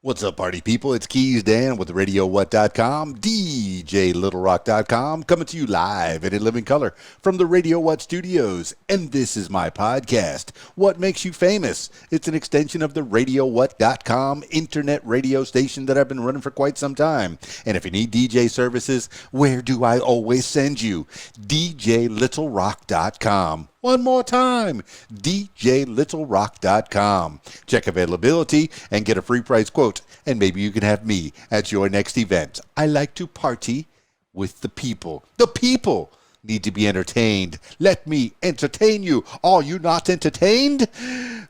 What's up, party people? It's KeysDAN with RadioWhat.com, DJLittleRock.com, coming to you live and in living color from the Radio What studios. And this is my podcast, What Makes You Famous? It's an extension of the RadioWhat.com internet radio station that I've been running for quite some time. And if you need DJ services, where do I always send you? DJLittleRock.com. One more time, DJLittleRock.com. Check availability and get a free price quote, and maybe you can have me at your next event. I like to party with the people. The people need to be entertained. Let me entertain you. Are you not entertained?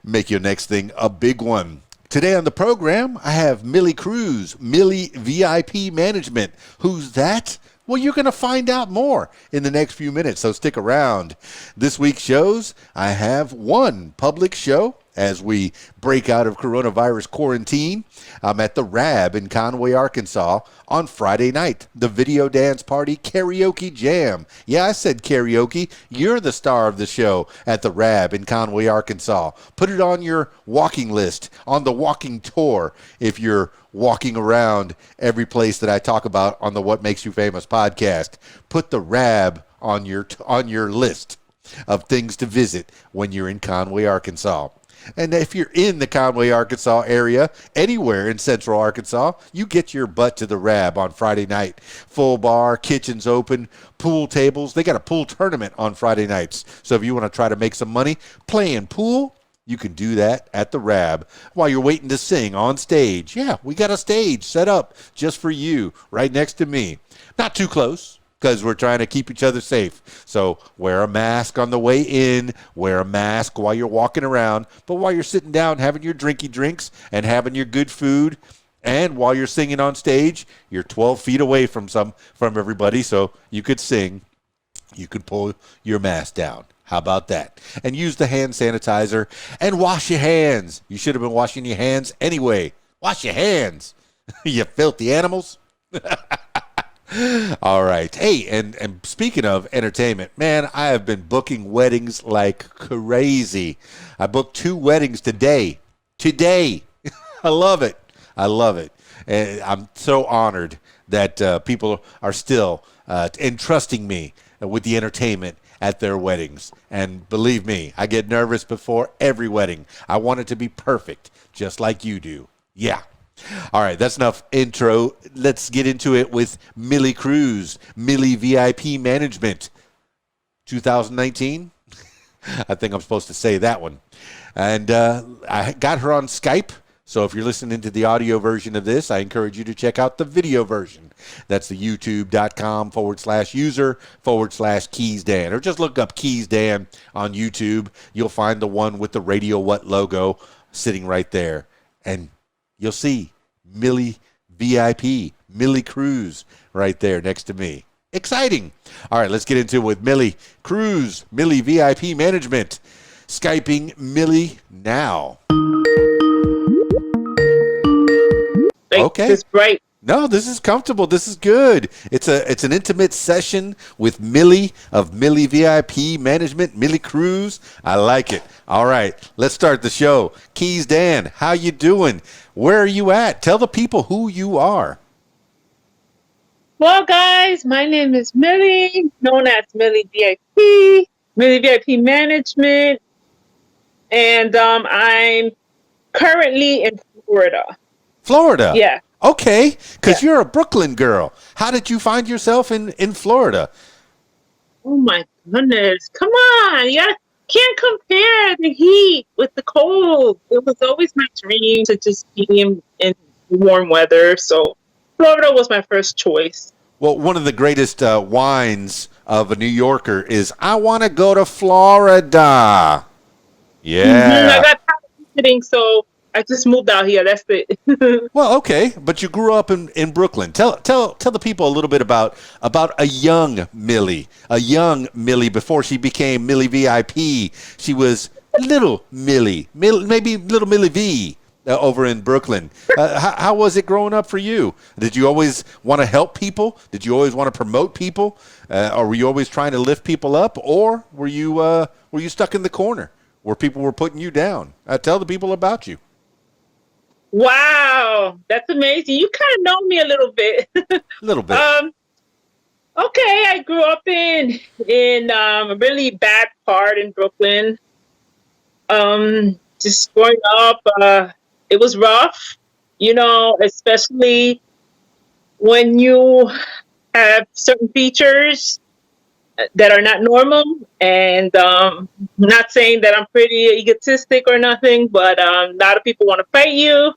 Make your next thing a big one. Today on the program, I have Millie Cruz, Millie VIP Management. Who's that? Well, you're going to find out more in the next few minutes, so stick around. This week's shows, I have one public show as we break out of coronavirus quarantine. I'm at the RAB in Conway, Arkansas on Friday night, the Video Dance Party Karaoke Jam. Yeah, I said karaoke. You're the star of the show at the RAB in Conway, Arkansas. Put it on your walking list, on the walking tour, if you're walking around every place that I talk about on the What Makes You Famous podcast. Put the RAB on your list of things to visit when you're in Conway, Arkansas. And if you're in the Conway, Arkansas area, anywhere in central Arkansas, you get your butt to the RAB on Friday night. Full bar, kitchens open, pool tables. They got a pool tournament on Friday nights. So if you want to try to make some money playing pool, you can do that at the RAB while you're waiting to sing on stage. Yeah, we got a stage set up just for you right next to me. Not too close, because we're trying to keep each other safe. So wear a mask on the way in, wear a mask while you're walking around, but while you're sitting down having your drinky drinks and having your good food, and while you're singing on stage, you're 12 feet away from everybody, so you could sing. You could pull your mask down. How about that? And use the hand sanitizer and wash your hands. You should have been washing your hands anyway. Wash your hands, you filthy animals. All right. Hey, and speaking of entertainment, man, I have been booking weddings like crazy. I booked 2 weddings today. Today. I love it. I love it. And I'm so honored that people are still entrusting me with the entertainment at their weddings. And believe me, I get nervous before every wedding. I want it to be perfect, just like you do. Yeah. All right, that's enough intro. Let's get into it with Millie Cruz, Millie VIP Management. 2019? I think I'm supposed to say that one. And I got her on Skype. So if you're listening to the audio version of this, I encourage you to check out the video version. That's the youtube.com/user/KeysDAN. Or just look up KeysDAN on YouTube. You'll find the one with the Radio What logo sitting right there. And you'll see Millie VIP, Millie Cruz right there next to me. Exciting. All right, let's get into it with Millie Cruz, Millie VIP Management. Skyping Millie now. Okay. This right. No, this is comfortable. This is good. It's an intimate session with Millie of Millie VIP Management, Millie Cruz. I like it. All right, let's start the show. KeysDAN, how you doing? Where are you at? Tell the people who you are. Well, guys, my name is Millie, known as Millie VIP, Millie VIP Management, and I'm currently in Florida. Florida? Yeah. Okay, because you're a Brooklyn girl. How did you find yourself in Florida? Oh, my goodness. Come on. You can't compare the heat with the cold. It was always my dream to just be in warm weather. So Florida was my first choice. Well, one of the greatest wines of a New Yorker is, I want to go to Florida. Yeah. I got tired of visiting, so I just moved out here. That's it. Well, okay, but you grew up in Brooklyn. Tell the people a little bit about a young Millie before she became Millie VIP. She was little Millie, maybe little Millie V over in Brooklyn. How was it growing up for you? Did you always want to help people? Did you always want to promote people? Or were you always trying to lift people up? Or were you stuck in the corner where people were putting you down? Tell the people about you. Wow, that's amazing. You kind of know me a little bit. A little bit. um, okay, I grew up in a really bad part in Brooklyn. Just growing up, it was rough, especially when you have certain features that are not normal. And not saying that I'm pretty egotistic or nothing, but a lot of people want to fight you.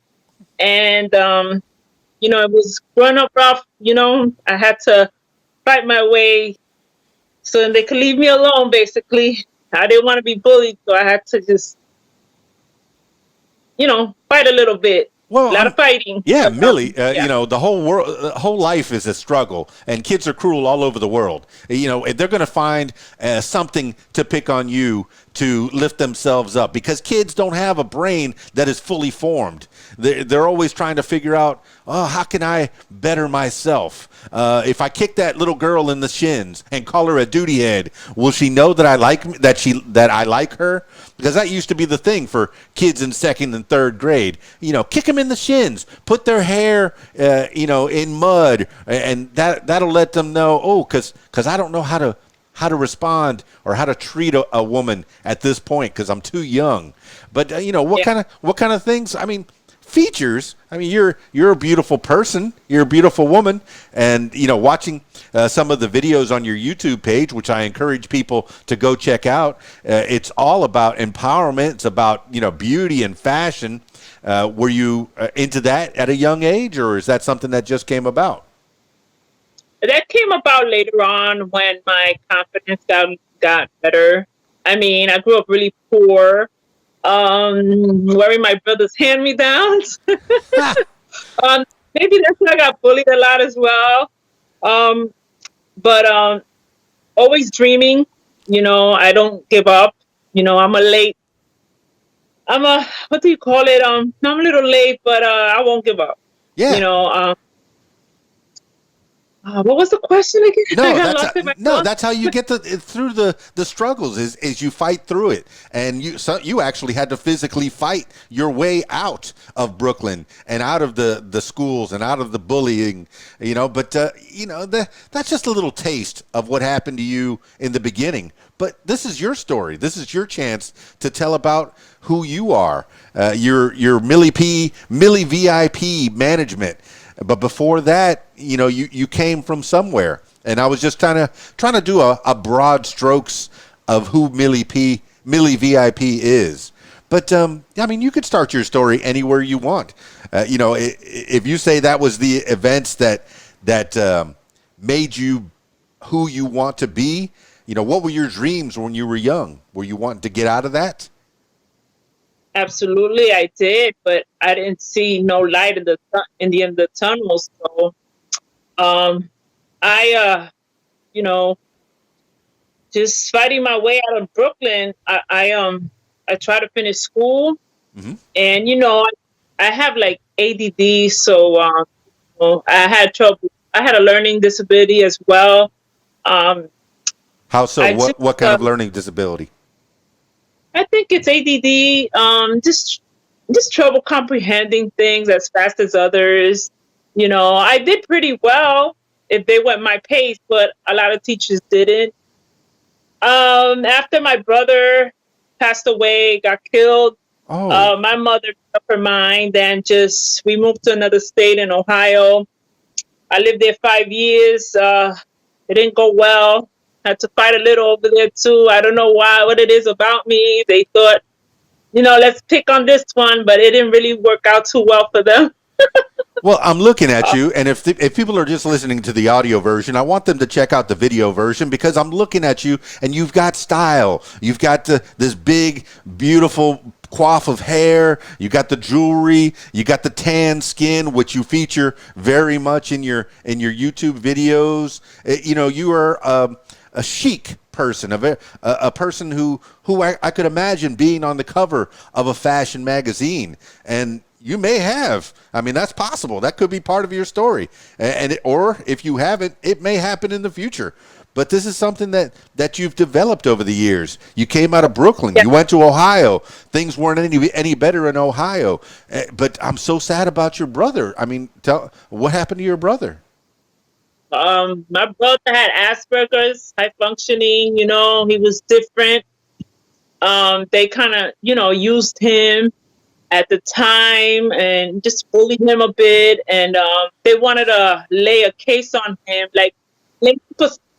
And, it was growing up rough. I had to fight my way so they could leave me alone, basically. I didn't want to be bullied, so I had to just, fight a little bit. Well, A lot of fighting. yeah, But, Millie, yeah. the whole world, whole life is a struggle, and kids are cruel all over the world. They're going to find something to pick on you to lift themselves up because kids don't have a brain that is fully formed. They're always trying to figure out, oh, how can I better myself? If I kick that little girl in the shins and call her a duty head, will she know that I like her? Because that used to be the thing for kids in second and third grade. Kick them in the shins, put their hair, in mud, and that'll let them know. Oh, because I don't know how to respond or how to treat a woman at this point because I'm too young. But what kind of things? I mean, features. I mean, you're a beautiful person. You're a beautiful woman, and watching some of the videos on your YouTube page, which I encourage people to go check out. It's all about empowerment. It's about beauty and fashion. Were you into that at a young age, or is that something that just came about? That came about later on when my confidence got better. I mean, I grew up really poor, wearing my brother's hand-me-downs. Maybe that's why I got bullied a lot as well. Um, but always dreaming. I don't give up. I'm a late. What do you call it? I'm a little late, but I won't give up. You Yeah. know. What was the question again? I No, got lost in my thoughts. that's how you get through the struggles is you fight through it, and you actually had to physically fight your way out of Brooklyn and out of the schools and out of the bullying, But that's just a little taste of what happened to you in the beginning. But this is your story. This is your chance to tell about who you are. You're Millie VIP management. But before that, you came from somewhere, and I was just trying to do a broad strokes of who Millie VIP is. But I mean, you could start your story anywhere you want. If you say that was the events that made you who you want to be, what were your dreams when you were young? Were you wanting to get out of that? Absolutely, I did, but I didn't see no light in the end of the tunnel. So, I, you know, just fighting my way out of Brooklyn. I tried to finish school, Hmm. and I have like ADD, so I had trouble. I had a learning disability as well. Um, How so? I took What kind of learning disability? I think it's ADD. Just trouble comprehending things as fast as others. I did pretty well if they went my pace, but a lot of teachers didn't. After my brother passed away, got killed, Oh, my mother made up her mind and just we moved to another state in Ohio. I lived there 5 years. It didn't go well. Had to fight a little over there too. I don't know what it is about me. They thought, let's pick on this one, but it didn't really work out too well for them. well, I'm looking at you, and if people are just listening to the audio version, I want them to check out the video version because I'm looking at you, and you've got style. You've got this big, beautiful coif of hair. You got the jewelry. You got the tan skin, which you feature very much in your YouTube videos. You are a chic person, a person who I could imagine being on the cover of a fashion magazine, and you may have. I mean, that's possible. That could be part of your story, or if you haven't, it may happen in the future. but this is something that you've developed over the years. You came out of Brooklyn. Yeah. You went to Ohio. Things weren't any better in Ohio. But I'm so sad about your brother. I mean, tell what happened to your brother? My brother had Asperger's, high functioning. He was different. They kind of, used him at the time and just bullied him a bit. And they wanted to lay a case on him, like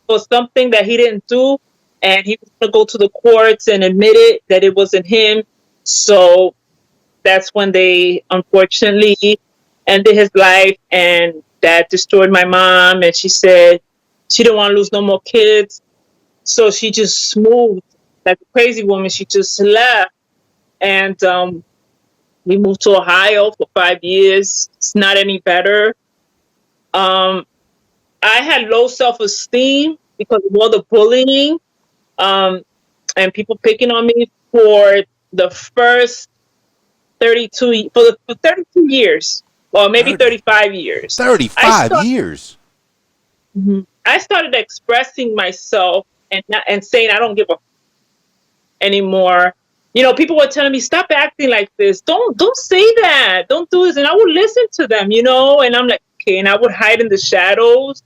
for something that he didn't do. And he was going to go to the courts and admit it, that it wasn't him. So that's when they unfortunately ended his life. And that destroyed my mom. And she said she didn't want to lose no more kids. So she just moved like a crazy woman. She just left. And we moved to Ohio for 5 years. It's not any better. I had low self-esteem because of all the bullying, and people picking on me for the first 32 years, or maybe 30, 35 years. 35 years. I started expressing myself and saying I don't give a anymore. People were telling me, stop acting like this. Don't say that. Don't do this. And I would listen to them, and I'm like, okay. And I would hide in the shadows,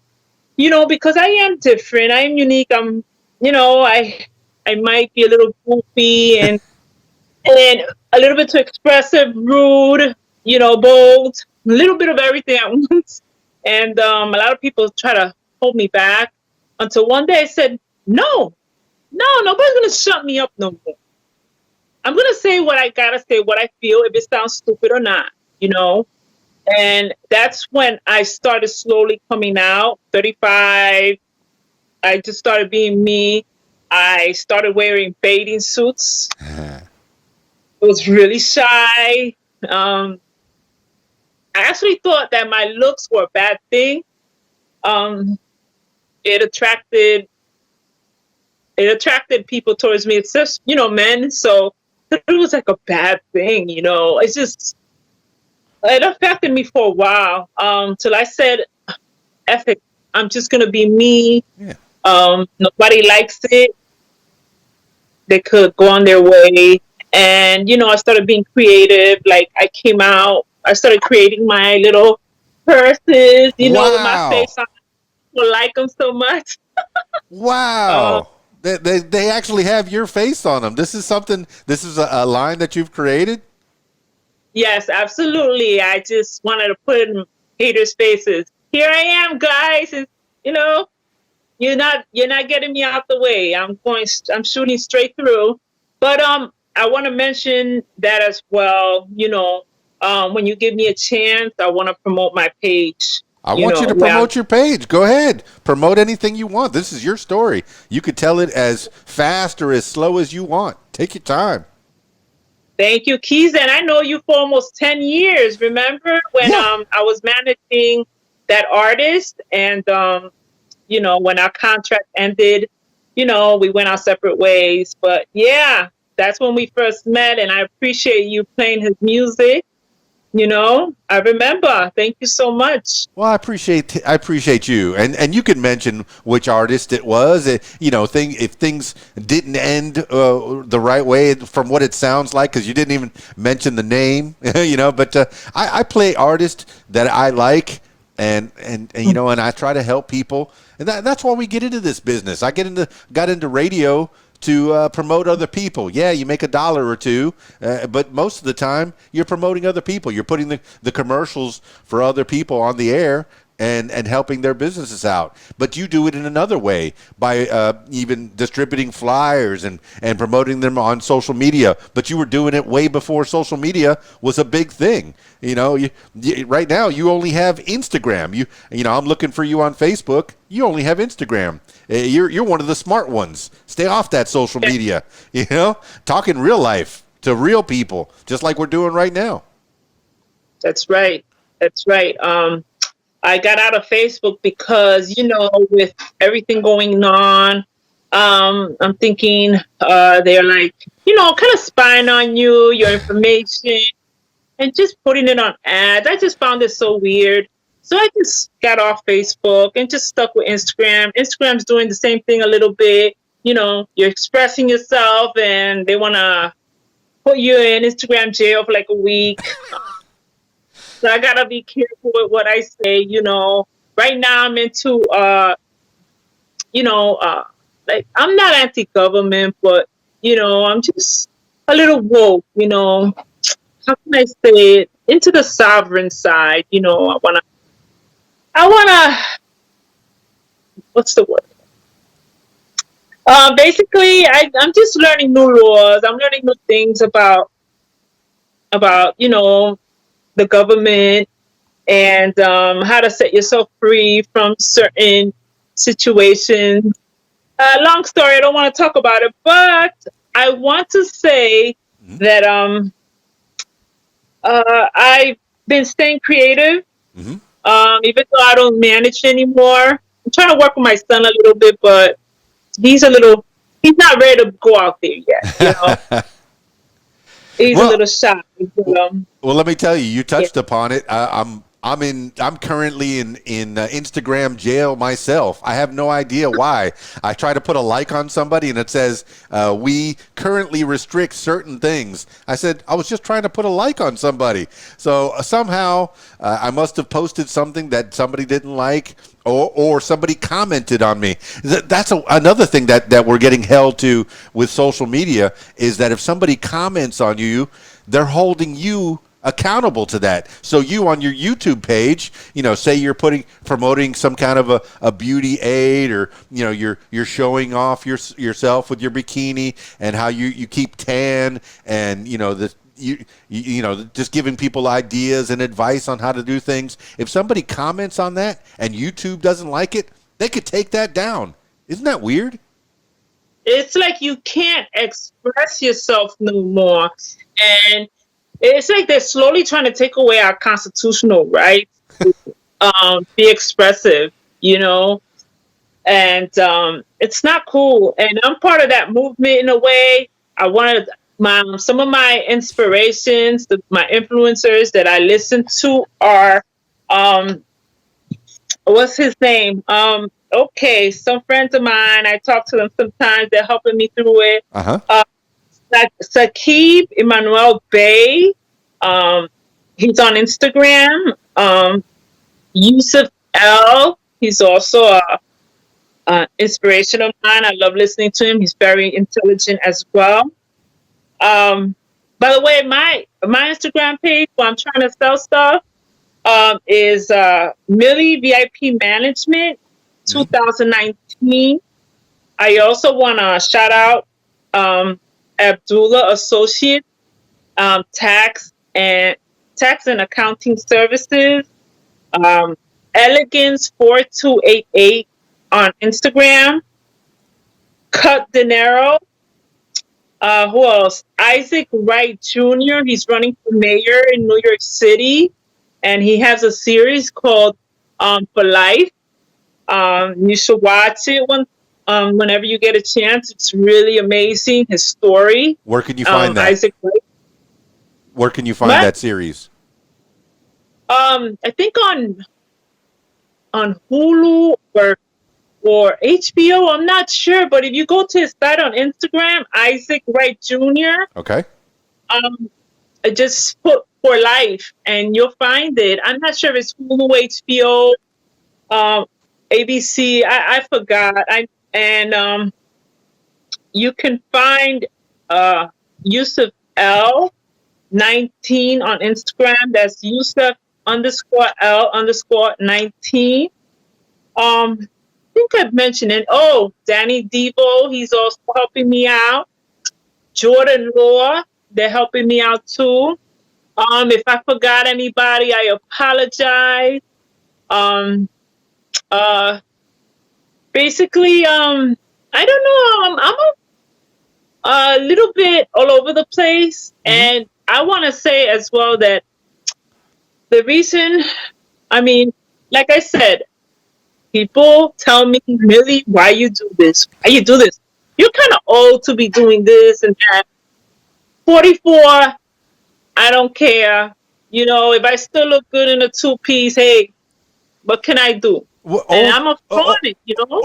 because I am different. I am unique. I might be a little goofy and a little bit too expressive, rude, bold, a little bit of everything at once. And a lot of people try to hold me back until one day I said, no, nobody's going to shut me up no more. I'm going to say what I got to say, what I feel, if it sounds stupid or not, And that's when I started slowly coming out. 35, I just started being me. I started wearing bathing suits. I was really shy. I actually thought that my looks were a bad thing. It attracted people towards me. It's just, men. So it was like a bad thing, It's just, it affected me for a while. Till I said, F it, I'm just gonna be me. Yeah. Nobody likes it. They could go on their way. And, I started being creative. Like I came out, I started creating my little purses, with my Wow. face on. People like them so much. Wow. They actually have your face on them. This is a line that you've created? Yes, absolutely. I just wanted to put in haters' faces. Here I am, guys. And, you're not getting me out the way. I'm shooting straight through. But I want to mention that as well. When you give me a chance, I want to promote my page. I want you to promote your page. Go ahead. Promote anything you want. This is your story. You could tell it as fast or as slow as you want. Take your time. Thank you, KeysDAN. I know you for almost 10 years. Remember when I was managing that artist and, when our contract ended, we went our separate ways. But yeah, that's when we first met, and I appreciate you playing his music. I remember. Thank you so much. Well, I appreciate you, and you can mention which artist it was. If things didn't end the right way from what it sounds like, because you didn't even mention the name, But I play artists that I like, and I try to help people, and that's why we get into this business. I got into radio to promote other people. Yeah, you make $1 or $2, but most of the time you're promoting other people. You're putting the commercials for other people on the air and helping their businesses out. But you do it in another way by even distributing flyers and promoting them on social media. But you were doing it way before social media was a big thing. Right now you only have Instagram. I'm looking for you on Facebook. You only have Instagram. You're one of the smart ones. Stay off that social media. Talk in real life to real people, just like we're doing right now. That's right. I got out of Facebook because, with everything going on, I'm thinking they're like, kind of spying on your information, and just putting it on ads. I just found it so weird. So I just got off Facebook and just stuck with Instagram. Instagram's doing the same thing a little bit. You know, you're expressing yourself and they want to put you in Instagram jail for like a week. So I got to be careful with what I say, you know. Right now I'm into, you know, like I'm not anti-government, but, you know, I'm just a little woke, you know. How can I say it? Into the sovereign side, you know, I wanna, what's the word? Basically, I'm just learning new laws. I'm learning new things about you know the government and how to set yourself free from certain situations. Long story. I don't want to talk about it, but I want to say Mhm. that I've been staying creative. Mhm. Even though I don't manage anymore, I'm trying to work with my son a little bit, but he's a little he's not ready to go out there yet, you know. He's a Well, little shy. But, Well, let me tell you, you yeah. touched upon it. I'm currently in Instagram jail myself. I have no idea why. I try to put a like on somebody and it says we currently restrict certain things. I said I was just trying to put a like on somebody. So somehow I must have posted something that somebody didn't like, or somebody commented on me. That's another thing that we're getting held to with social media, is that if somebody comments on you, they're holding you accountable to that. So you on your YouTube page, you know, say you're promoting some kind of a beauty aid, or you know you're showing off yourself with your bikini and how you keep tan, and you know the you know, just giving people ideas and advice on how to do things. If somebody comments on that and YouTube doesn't like it, they could take that down. Isn't that weird? It's like you can't express yourself no more. And it's like they're slowly trying to take away our constitutional rights to be expressive, you know? And it's not cool. And I'm part of that movement in a way. I wanted some of my inspirations, my influencers that I listen to are um, what's his name? Okay, some friends of mine. I talk to them sometimes. They're helping me through it. Uh huh. Uh, Sakib Emmanuel Bay. Um, he's on Instagram. Yusuf L. He's also a inspiration of mine. I love listening to him. He's very intelligent as well. Um, by the way, my Instagram page where I'm trying to sell stuff is Millie VIP Management Mm-hmm. 2019. I also want to shout out Abdullah Associates tax and accounting services. Um, Elegance 4288 on Instagram. Cut Dinero. Who else? Isaac Wright Jr. He's running for mayor in New York City, and he has a series called For Life. You should watch it whenever you get a chance. It's really amazing. His story. Where can you find that? Isaac Wright. Where can you find What? that series? I think on Hulu or HBO. I'm not sure, but if you go to his site on Instagram, Isaac Wright Jr. Okay. Just put For Life, and you'll find it. I'm not sure if it's Hulu, HBO, ABC. I forgot. You can find Yusuf L 19 on Instagram. That's Yusuf _L _19. I think I've mentioned it. Oh, Danny Devo, he's also helping me out. Jordan Law, they're helping me out too. If I forgot anybody, I apologize. Um, uh, basically, I don't know. I'm a little bit all over the place, Mm-hmm. and I want to say as well that the reason, I mean, like I said, people tell me, Millie, why you do this? Why you do this? You're kind of old to be doing this and that. 44, I don't care. You know, if I still look good in a two-piece, hey, What can I do? What, And old, I'm a oh, fraud, you know.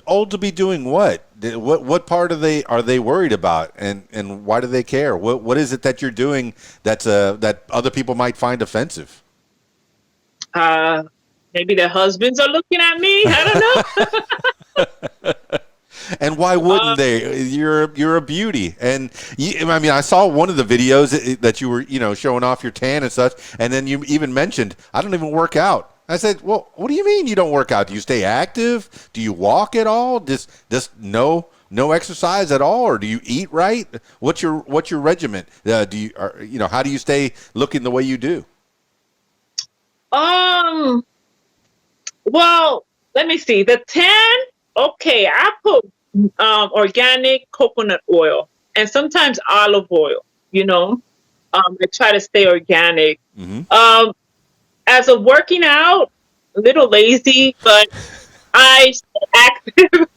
old to be doing what? What part are they worried about, and why do they care? What is it that you're doing that other people might find offensive? Uh, Maybe their husbands are looking at me. I don't know. And why Uh, wouldn't they? You're a beauty, and I mean, I saw one of the videos that you were showing off your tan and such, and then you even mentioned I don't even work out. I said, well, what do you mean you don't work out? Do you stay active? Do you walk at all? Just no exercise at all, or do you eat right? What's your regiment? Do you how do you stay looking the way you do? um. Well, let me see. The tan. Okay, I put organic coconut oil and sometimes olive oil. You know, I try to stay organic. Hmm. Um, as of working out, a little lazy, but I stay active.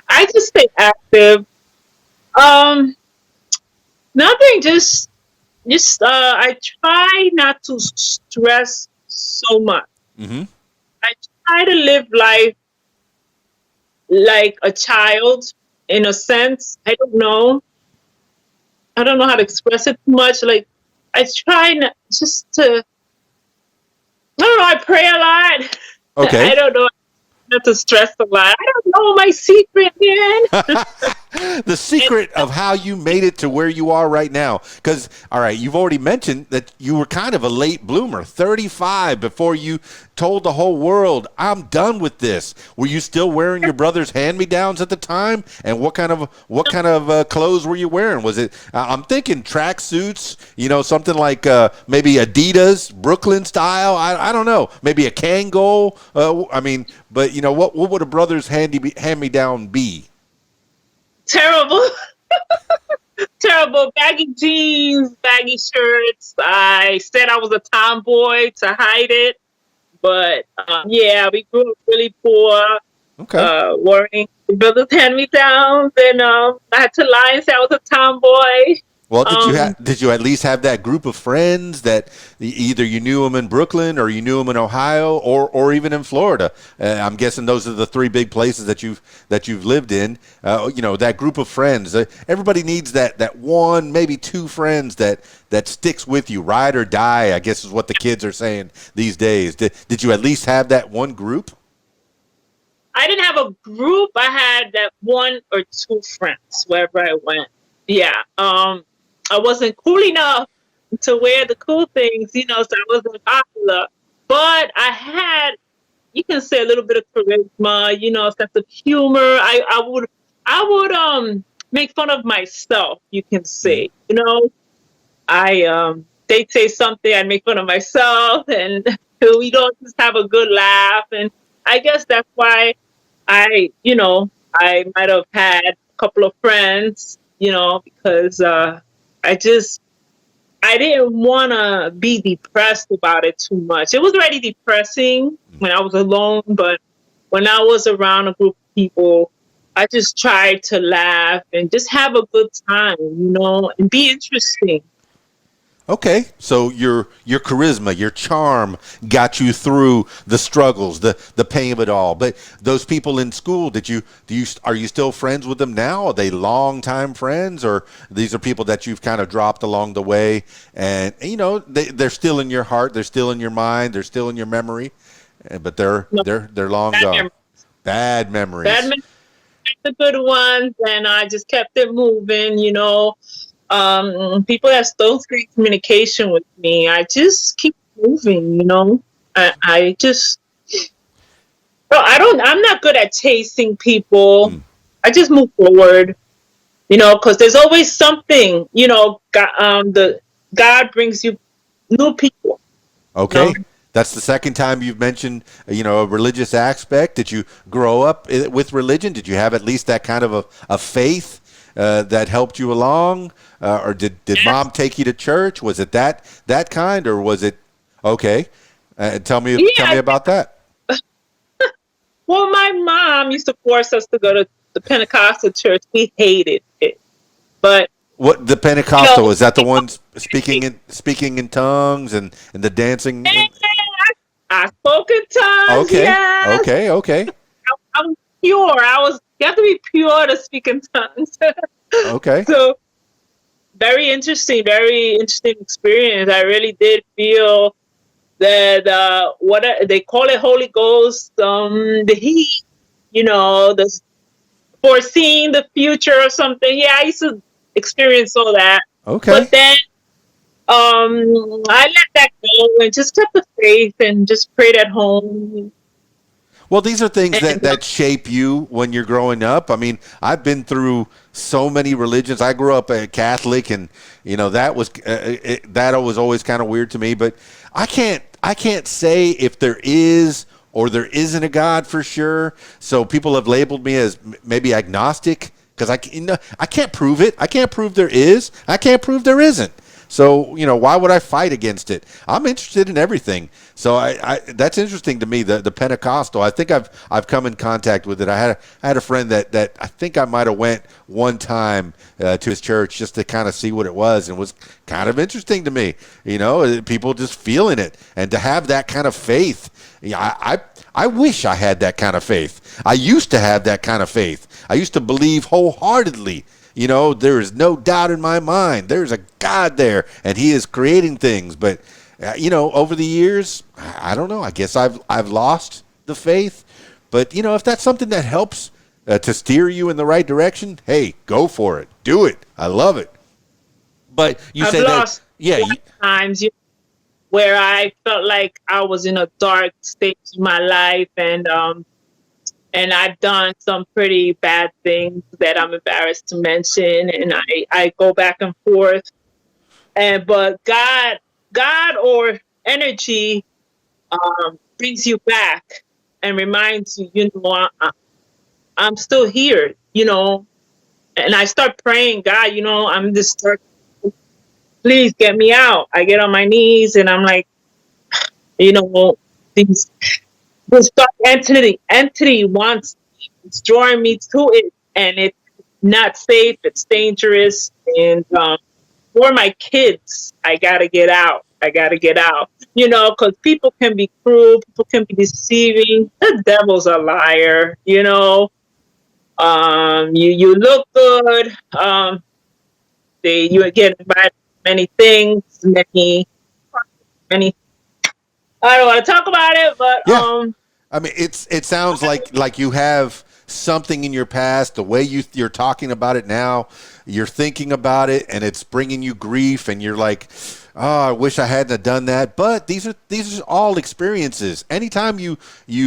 I just stay active. Um, Nothing. I try not to stress so much. Hmm. I try to live life like a child, in a sense. I don't know how to express it too much. Like I try not just to. I don't know. I pray a lot. Okay. I don't know. Not to stress a lot. I don't know my secret, man. The secret of how you made it to where you are right now. Because, all right, you've already mentioned that you were kind of a late bloomer, 35, before you told the whole world, I'm done with this. Were you still wearing your brother's hand-me-downs at the time? And what kind of clothes were you wearing? Was it? I'm thinking track suits. Something like maybe Adidas, Brooklyn style. I don't know. Maybe a Kangol. I mean, but what would a brother's hand-me-down be? Terrible. Terrible. Baggy jeans, baggy shirts. I said I was a tomboy to hide it. But yeah, we grew up really poor, Okay. wearing brothers hand me downs, and I had to lie and say I was a tomboy. Well, Um, did you at least have that group of friends that either you knew them in Brooklyn or you knew them in Ohio or even in Florida? I'm guessing those are the three big places that you've lived in. That group of friends. Everybody needs that one, maybe two friends that sticks with you, ride or die. I guess is what the kids are saying these days. Did you at least have that one group? I didn't have a group. I had that one or two friends wherever I went. Yeah. I wasn't cool enough to wear the cool things, so I wasn't popular. But I had, you can say, a little bit of charisma, a sense of humor. I would make fun of myself, you can Mhm. say. They'd say something, I'd make fun of myself, and we don't just have a good laugh. And I guess that's why I might have had a couple of friends, because I didn't want to be depressed about it too much. It was already depressing when I was alone, but when I was around a group of people, I just tried to laugh and just have a good time, and be interesting. Okay, so your charisma, your charm got you through the struggles, the pain of it all. But those people in school, are you still friends with them now? Are they longtime friends, or these are people that you've kind of dropped along the way, and they're still in your heart, they're still in your mind, they're still in your memory, but they're No, they're they're long bad gone. memories. Bad Bad memories. memories, the good ones, and I just kept it moving. People that don't great communication with me, I just keep moving. I just, no, I'm not good at chasing people. Mm. I just move forward. Because there's always something. God brings you new people. You know, Okay. That's the second time you've mentioned, a religious aspect. Did you grow up with religion? Did you have at least that kind of a faith that helped you along? Or did mom take you to church? Was it that kind, or was it okay? Tell me yeah. about that. Well, my mom used to force us to go to the Pentecostal church. We hated it, but What the you know, Pentecostal is that the ones speaking in tongues and the dancing? I spoke spoken tongues. Okay, Yes. okay. I was pure. You have to be pure to speak in tongues. Okay. So very interesting experience. I really did feel that they call it Holy Ghost, the heat, the foreseeing the future or something. Yeah, I used to experience all that, but Okay. then I let that go and just kept the faith and just prayed at home. Well, these are things And that shape you when you're growing up. I mean, I've been through so many religions. I grew up a Catholic, and that was always kind of weird to me. But I can't say if there is or there isn't a God for sure. So people have labeled me as maybe agnostic because I can't prove it. I can't prove there is. I can't prove there isn't. So, why would I fight against it? I'm interested in everything. So I that's interesting to me, the Pentecostal. I think I've come in contact with it. I had a friend that I think I might have went one time to his church just to kind of see what it was, and it was kind of interesting to me. People just feeling it, and to have that kind of faith. I wish I had that kind of faith. I used to have that kind of faith. I used to believe wholeheartedly. There is no doubt in my mind. There's a God there, and He is creating things. But, over the years, I don't know. I guess I've lost the faith. But, if that's something that helps to steer you in the right direction, hey, go for it. Do it. I love it. But you I've say that, lost yeah. times where I felt like I was in a dark stage in my life, and I've done some pretty bad things that I'm embarrassed to mention, and I go back and forth. But God or energy brings you back and reminds you, I'm still here, And I start praying, God, I'm this dark. Please get me out. I get on my knees and I'm like, these this dark entity wants me. It's drawing me to it, and it's not safe. It's dangerous, and for my kids, I gotta get out. I gotta get out. Because people can be cruel, people can be deceiving. The devil's a liar. You look good. You get invited to many things, many. I don't want to talk about it, but Yeah. I mean, it sounds like you have something in your past. The way you're talking about it now, you're thinking about it, and it's bringing you grief, and you're like, "Oh, I wish I hadn't have done that." But these are all experiences. Anytime you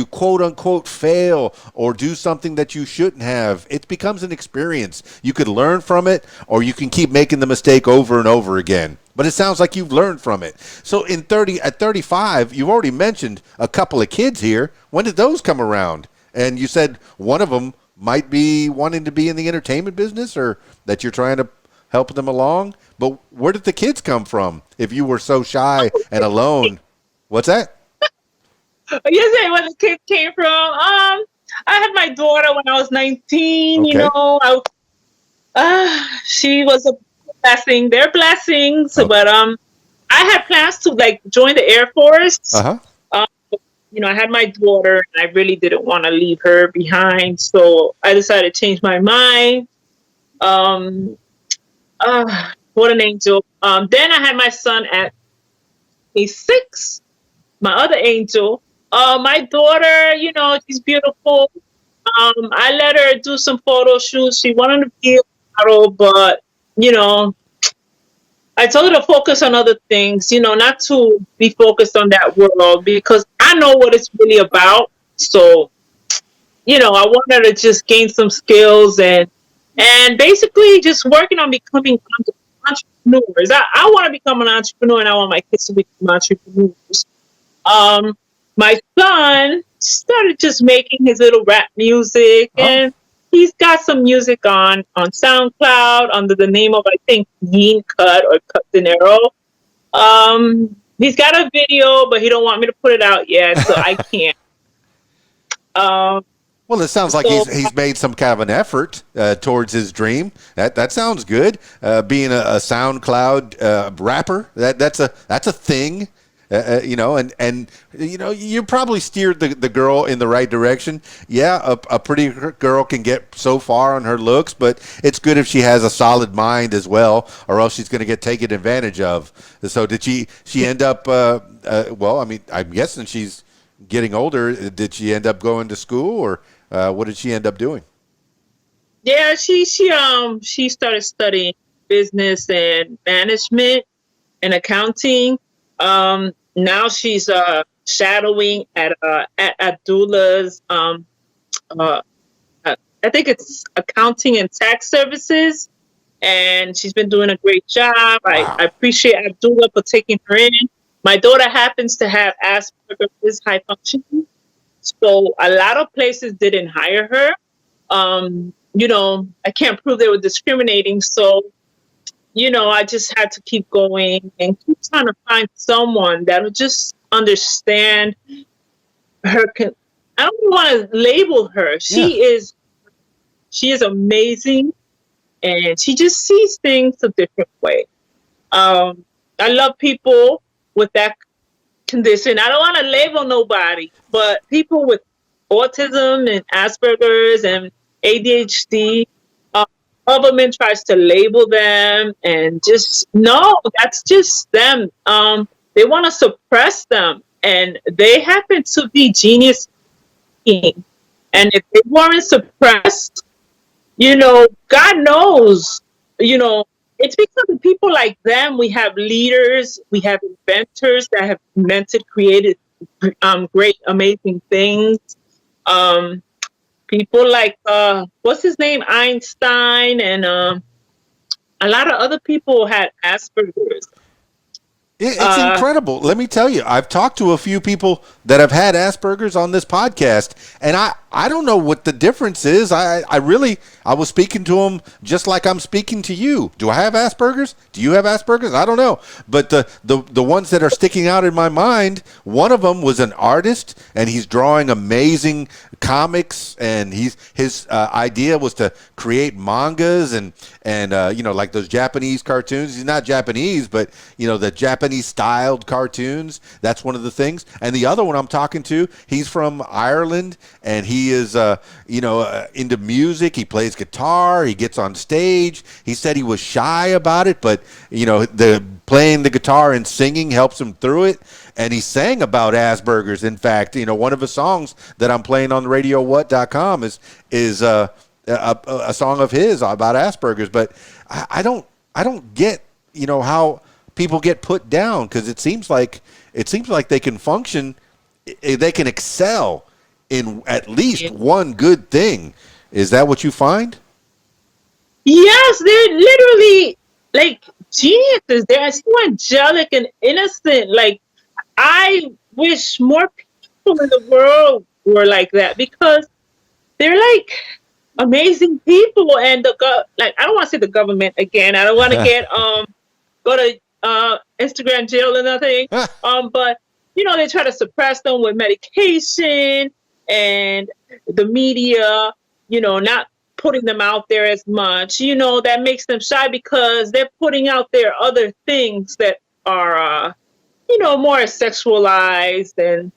quote unquote fail or do something that you shouldn't have, it becomes an experience. You could learn from it, or you can keep making the mistake over and over again. But it sounds like you've learned from it. So at 35, you've already mentioned a couple of kids here. When did those come around? And you said one of them might be wanting to be in the entertainment business, or that you're trying to help them along. But where did the kids come from if you were so shy and alone? What's that? You say where the kids came from? I had my daughter when I was 19. Okay. She was a blessing. They're blessings, Okay. but I had plans to join the Air Force. Uh-huh. I had my daughter, and I really didn't want to leave her behind, so I decided to change my mind. What an angel. Then I had my son at age 6. My other angel. My daughter, she's beautiful. I let her do some photo shoots. She wanted to be a model, but I told her to focus on other things, not to be focused on that world, because I know what it's really about. So, I want her to just gain some skills and basically just working on becoming entrepreneurs. I want to become an entrepreneur, and I want my kids to become entrepreneurs. My son started just making his little rap music, and he's got some music on SoundCloud under the name of, I think, Yin Cut or Cut Dinero. He's got a video, but he don't want me to put it out yet, so I can't. Well, it sounds like he's made some kind of an effort towards his dream. That sounds good. Being a SoundCloud rapper, that's a thing. You probably steered the girl in the right direction. Yeah, a pretty girl can get so far on her looks, but it's good if she has a solid mind as well, or else she's going to get taken advantage of. So did she end up? Well, I mean, I'm guessing she's getting older. Did she end up going to school, or what did she end up doing? Yeah, she started studying business and management and accounting. Now she's shadowing at Abdullah's uh, I think it's accounting and tax services, and she's been doing a great job. I Wow. appreciate Abdullah for taking her in. My daughter happens to have Asperger's high functioning, so a lot of places didn't hire her. I can't prove they were discriminating, so I just had to keep going and keep trying to find someone that would just understand her. I don't want to label her. Yeah. She is amazing, and she just sees things a different way. I love people with that condition. I don't want to label nobody, but people with autism and Asperger's and ADHD, government tries to label them and just no, that's just them. They want to suppress them, and they happen to be genius beings. And if they weren't suppressed, God knows, it's because of people like them. We have leaders, we have inventors that have invented, created great, amazing things. Um, People like what's his name, Einstein, and a lot of other people had Asperger's. It's Uh, incredible. Let me tell you, I've talked to a few people that have had Asperger's on this podcast, and I don't know what the difference is. I was speaking to them just like I'm speaking to you. Do I have Asperger's? Do you have Asperger's? I don't know. But the ones that are sticking out in my mind, one of them was an artist, and he's drawing amazing comics, and his idea was to create mangas and like those Japanese cartoons. He's not Japanese, but the Japanese styled cartoons. That's one of the things. And the other one I'm talking to, he's from Ireland, and he is into music. He plays guitar. He gets on stage. He said he was shy about it, but the playing the guitar and singing helps him through it. And he sang about Asperger's. In fact, one of his songs that I'm playing on RadioWhat.com is a song of his about Asperger's. But I don't get how people get put down, because it seems like they can function, they can excel in at least one good thing. Is that what you find? yes, they're literally like geniuses. They're so angelic and innocent. Like, I wish more people in the world were like that, because they're like amazing people. And like, I don't want to say the government again. I don't want to get go to Instagram jail or nothing. But they try to suppress them with medication and the media. Not putting them out there as much. That makes them shy, because they're putting out there other things that are more sexualized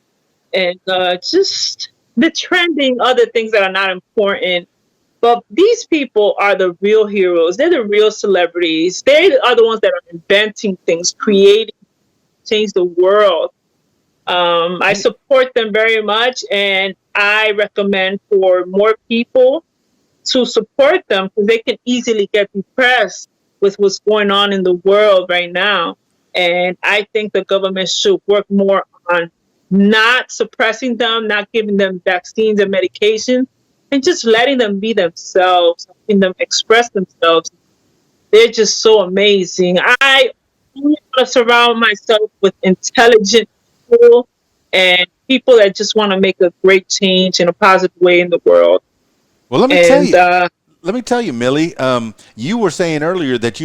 and just the trending other things that are not important. But these people are the real heroes. They're the real celebrities. They are the ones that are inventing things, creating, change the world. I support them very much, and I recommend for more people to support them, because they can easily get depressed with what's going on in the world right now. And I think the government should work more on not suppressing them, not giving them vaccines and medication, and just letting them be themselves, letting them express themselves. They're just so amazing. I only want to surround myself with intelligent people and people that just want to make a great change in a positive way in the world. Well, let me tell And you. Let me tell you, Millie. You were saying earlier that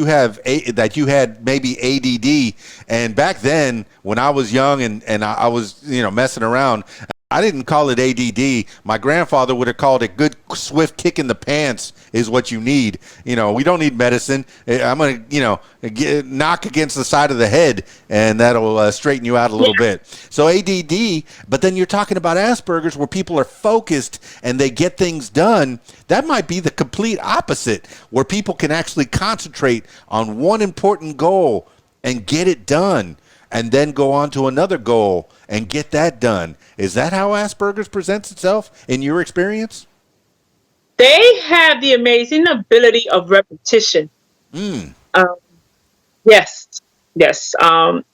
that you had maybe ADD, and back then when I was young and I was messing around, I didn't call it ADD. My grandfather would have called it good, swift kick in the pants is what you need. We don't need medicine. I'm going to, knock against the side of the head, and that'll straighten you out a little bit. So ADD, but then you're talking about Asperger's where people are focused and they get things done. That might be the complete opposite, where people can actually concentrate on one important goal and get it done, and then go on to another goal and get that done. Is that how Asperger's presents itself in your experience? They have the amazing ability of repetition. Mm. Yes, yes.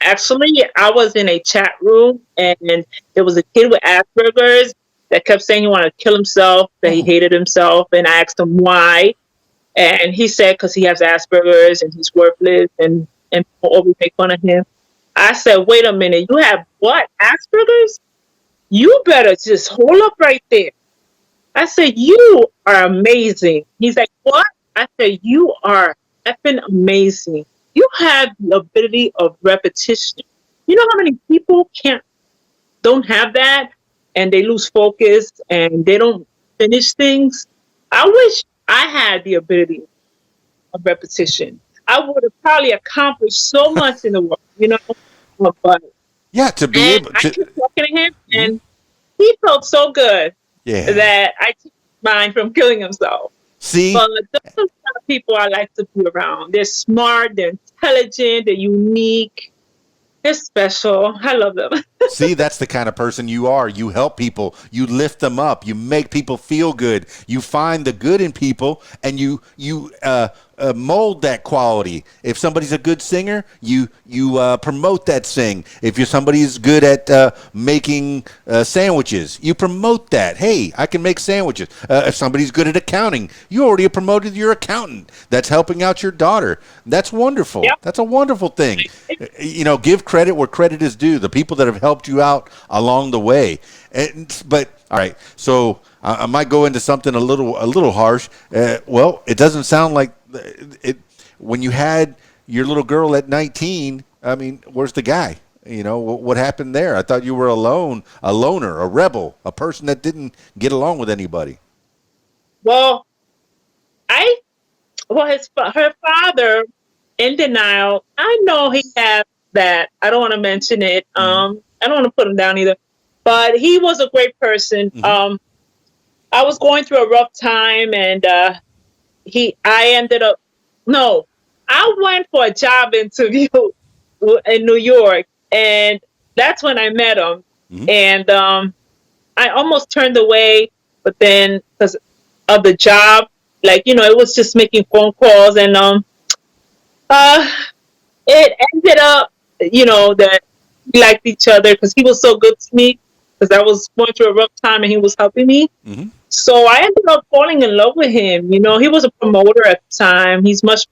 Actually, I was in a chat room and there was a kid with Asperger's that kept saying he wanted to kill himself, that he hated himself, and I asked him why, and he said because he has Asperger's and he's worthless and people always make fun of him. I said, wait a minute, you have what? Asperger's? You better just hold up right there. I said, you are amazing. He's like, what? I said, you are effing amazing. You have the ability of repetition. You know how many people don't have that and they lose focus and they don't finish things? I wish I had the ability of repetition. I would have probably accomplished so much in the world, But yeah, to be able to. I kept talking to him, and he felt so good that I took mine from killing himself. See, but those are the kind of people I like to be around. They're smart, they're intelligent, they're unique, they're special. I love them. See, that's the kind of person you are. You help people. You lift them up. You make people feel good. You find the good in people, and you mold that quality. If somebody's a good singer, you promote that sing. If somebody's good at making sandwiches, you promote that. Hey, I can make sandwiches. If somebody's good at accounting, you already promoted your accountant. That's helping out your daughter. That's wonderful. Yep. That's a wonderful thing. Give credit where credit is due. The people that have helped you out along the way. But all right, so I might go into something a little harsh. Well, it doesn't sound like it when you had your little girl at 19. I mean, where's the guy? What happened there? I thought you were a loner, a rebel, a person that didn't get along with anybody. Well, her father in denial. I know he had that. I don't want to mention it. I don't want to put him down either, but he was a great person. I was going through a rough time, and I went for a job interview in New York, and that's when I met him. And I almost turned away, but then because of the job, it was just making phone calls, and it ended up, that we liked each other because he was so good to me, because I was going through a rough time and he was helping me. So I ended up falling in love with him. He was a promoter at the time. He's much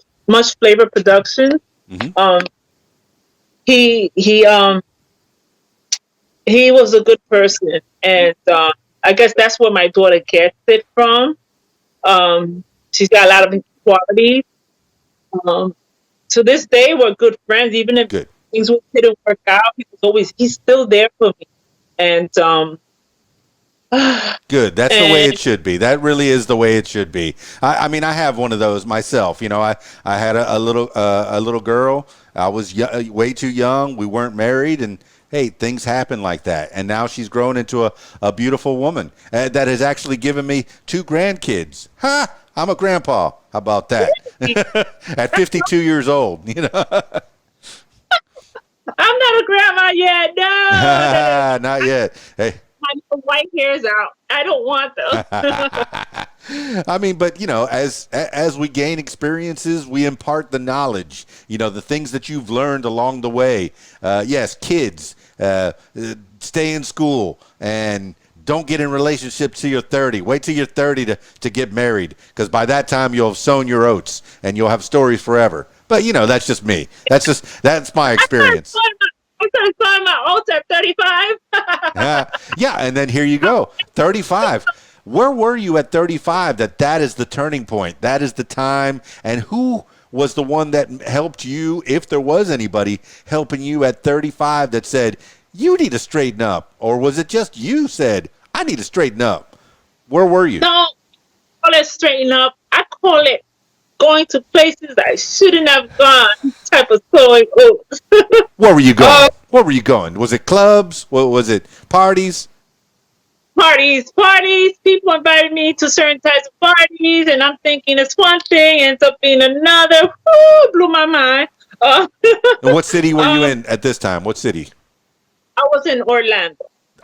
flavor production. He was a good person, and I guess that's where my daughter gets it from. She's got a lot of qualities. To this day, we're good friends, even if things didn't work out. He's still there for me, and good. That's the way it should be. That really is the way it should be. I mean, I have one of those myself. I had a little girl. I was way too young. We weren't married, and hey, things happen like that. And now she's grown into a beautiful woman that has actually given me 2 grandkids. Ha! I'm a grandpa. How about that? At 52 years old, I'm not a grandma yet. No. Not yet. Hey. My white hair's out. I don't want them. I mean, but as we gain experiences, we impart the knowledge. The things that you've learned along the way. Yes, kids, stay in school and don't get in relationships till you're 30. Wait till you're 30 to get married, because by that time you'll have sown your oats and you'll have stories forever. But that's just me. That's my experience. I'm going to sign my oats at 35. Yeah, and then here you go, 35. Where were you at 35 that is the turning point? That is the time. And who was the one that helped you, if there was anybody helping you at 35 that said, You need to straighten up. Or was it just you said, I need to straighten up? Where were you? No, call it straighten up. I call it going to places I shouldn't have gone. Type of story. Oh, Where were you uh, going? Where were you going? Was it clubs? What was it? Parties? parties. People invited me to certain types of parties, and I'm thinking it's one thing, ends up being another. Woo, blew my mind. Uh, And what city were you um, in at this time? What city? I was in Orlando.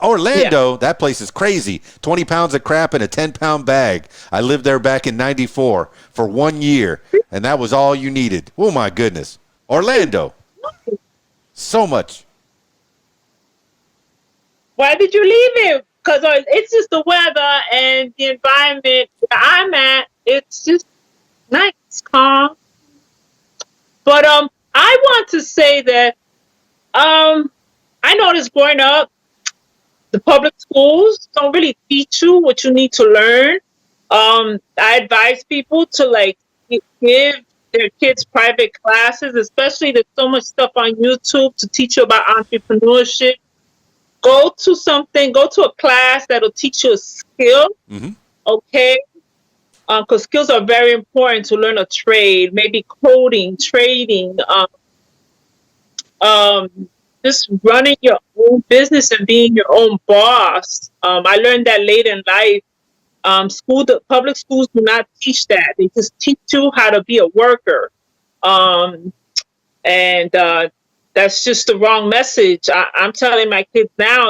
Yeah. Orlando, that place is crazy. 20 pounds of crap in a 10-pound bag. I lived there back in 94 for 1 year, and that was all you needed. Oh, my goodness. Orlando, so much. Why did you leave it? Because it's just the weather and the environment that I'm at. It's just nice, calm. But I want to say that I noticed growing up, the public schools don't really teach you what you need to learn. I advise people to like give their kids private classes, especially there's so much stuff on YouTube to teach you about entrepreneurship. Go to a class that'll teach you a skill, Hmm. okay? Because skills are very important to learn a trade, maybe coding, trading, just running your own business and being your own boss. I learned that late in life. The public schools do not teach that. They just teach you how to be a worker. Um, and That's just the wrong message. I'm telling my kids now,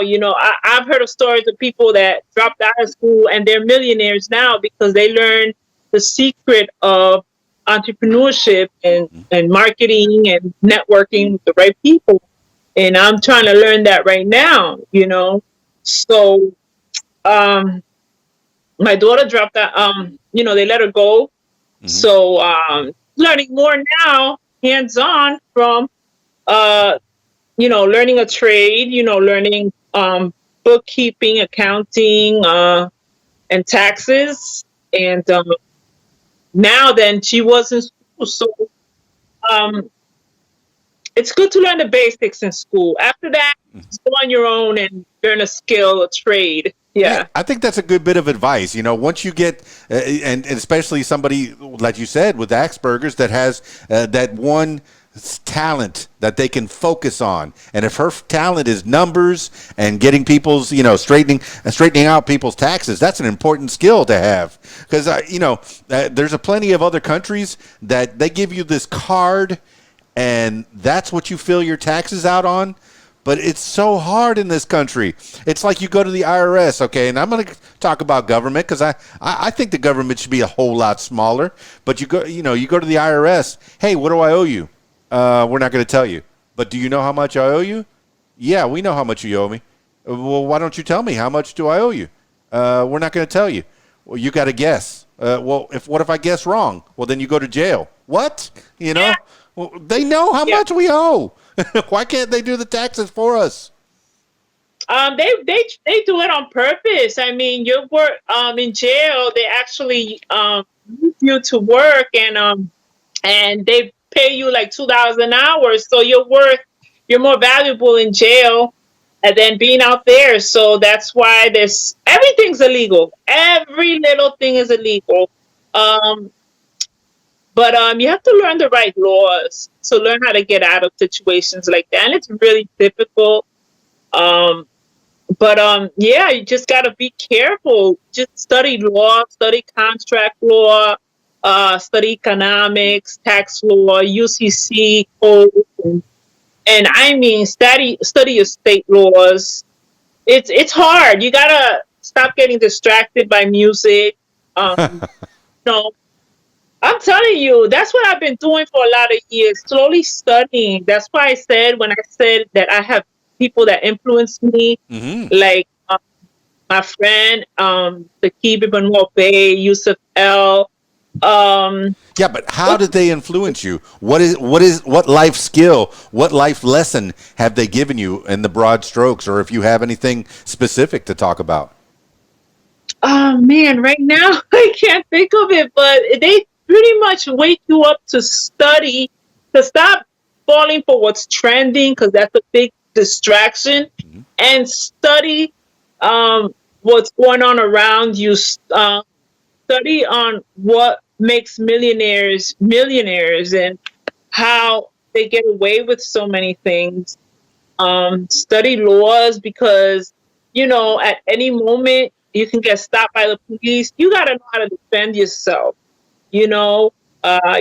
I've heard of stories of people that dropped out of school and they're millionaires now because they learned the secret of entrepreneurship and marketing and networking with the right people. And I'm trying to learn that right now. So um, my daughter dropped out, they let her go. Hmm. So learning more now, hands on from uh, learning a trade, learning bookkeeping, accounting, and taxes. And now then she was in school. So um, it's good to learn the basics in school. After that, just go on your own and learn a skill, a trade. Yeah, Yeah. I think that's a good bit of advice. Once you get, and especially somebody like you said with Asperger's that has that one talent that they can focus on, and if her talent is numbers and getting people's, straightening out people's taxes, that's an important skill to have. Because there's a plenty of other countries that they give you this card, and that's what you fill your taxes out on. But it's so hard in this country. It's like you go to the IRS, okay, and I'm going to talk about government because I think the government should be a whole lot smaller. But you go to the IRS. Hey, what do I owe you? We're not going to tell you. But do you know how much I owe you? Yeah, we know how much you owe me. Well, why don't you tell me how much do I owe you? We're not going to tell you. Well, you got to guess. What if I guess wrong? Well, then you go to jail. What? Yeah. Well, they know how Yeah. much we owe. Why can't they do the taxes for us? They do it on purpose. I mean, you work in jail. They actually use you to work, and they pay you like $2 an hour. So you're more valuable in jail and then being out there. So that's why everything's illegal. Every little thing is illegal. Um, but you have to learn the right laws to learn how to get out of situations like that, and it's really difficult. Um, but yeah, you just gotta be careful. Just study law, study contract law, study economics, tax law, UCC code, and I mean study your state laws. It's hard. You gotta stop getting distracted by music. No, I'm telling you, that's what I've been doing for a lot of years, slowly studying. That's why I said when I said that I have people that influence me, Hmm. like my friend, the Kibi Benoit Bay, Yusuf L. Um, Yeah, but how did they influence you? What life skill, what life lesson have they given you in the broad strokes, or if you have anything specific to talk about? oh man, right now I can't think of it, but they pretty much wake you up to study, to stop falling for what's trending, because that's a big distraction, Mhm. and study what's going on around you. Study on what makes millionaires millionaires and how they get away with so many things. Study laws because at any moment you can get stopped by the police. You got to know how to defend yourself. You know,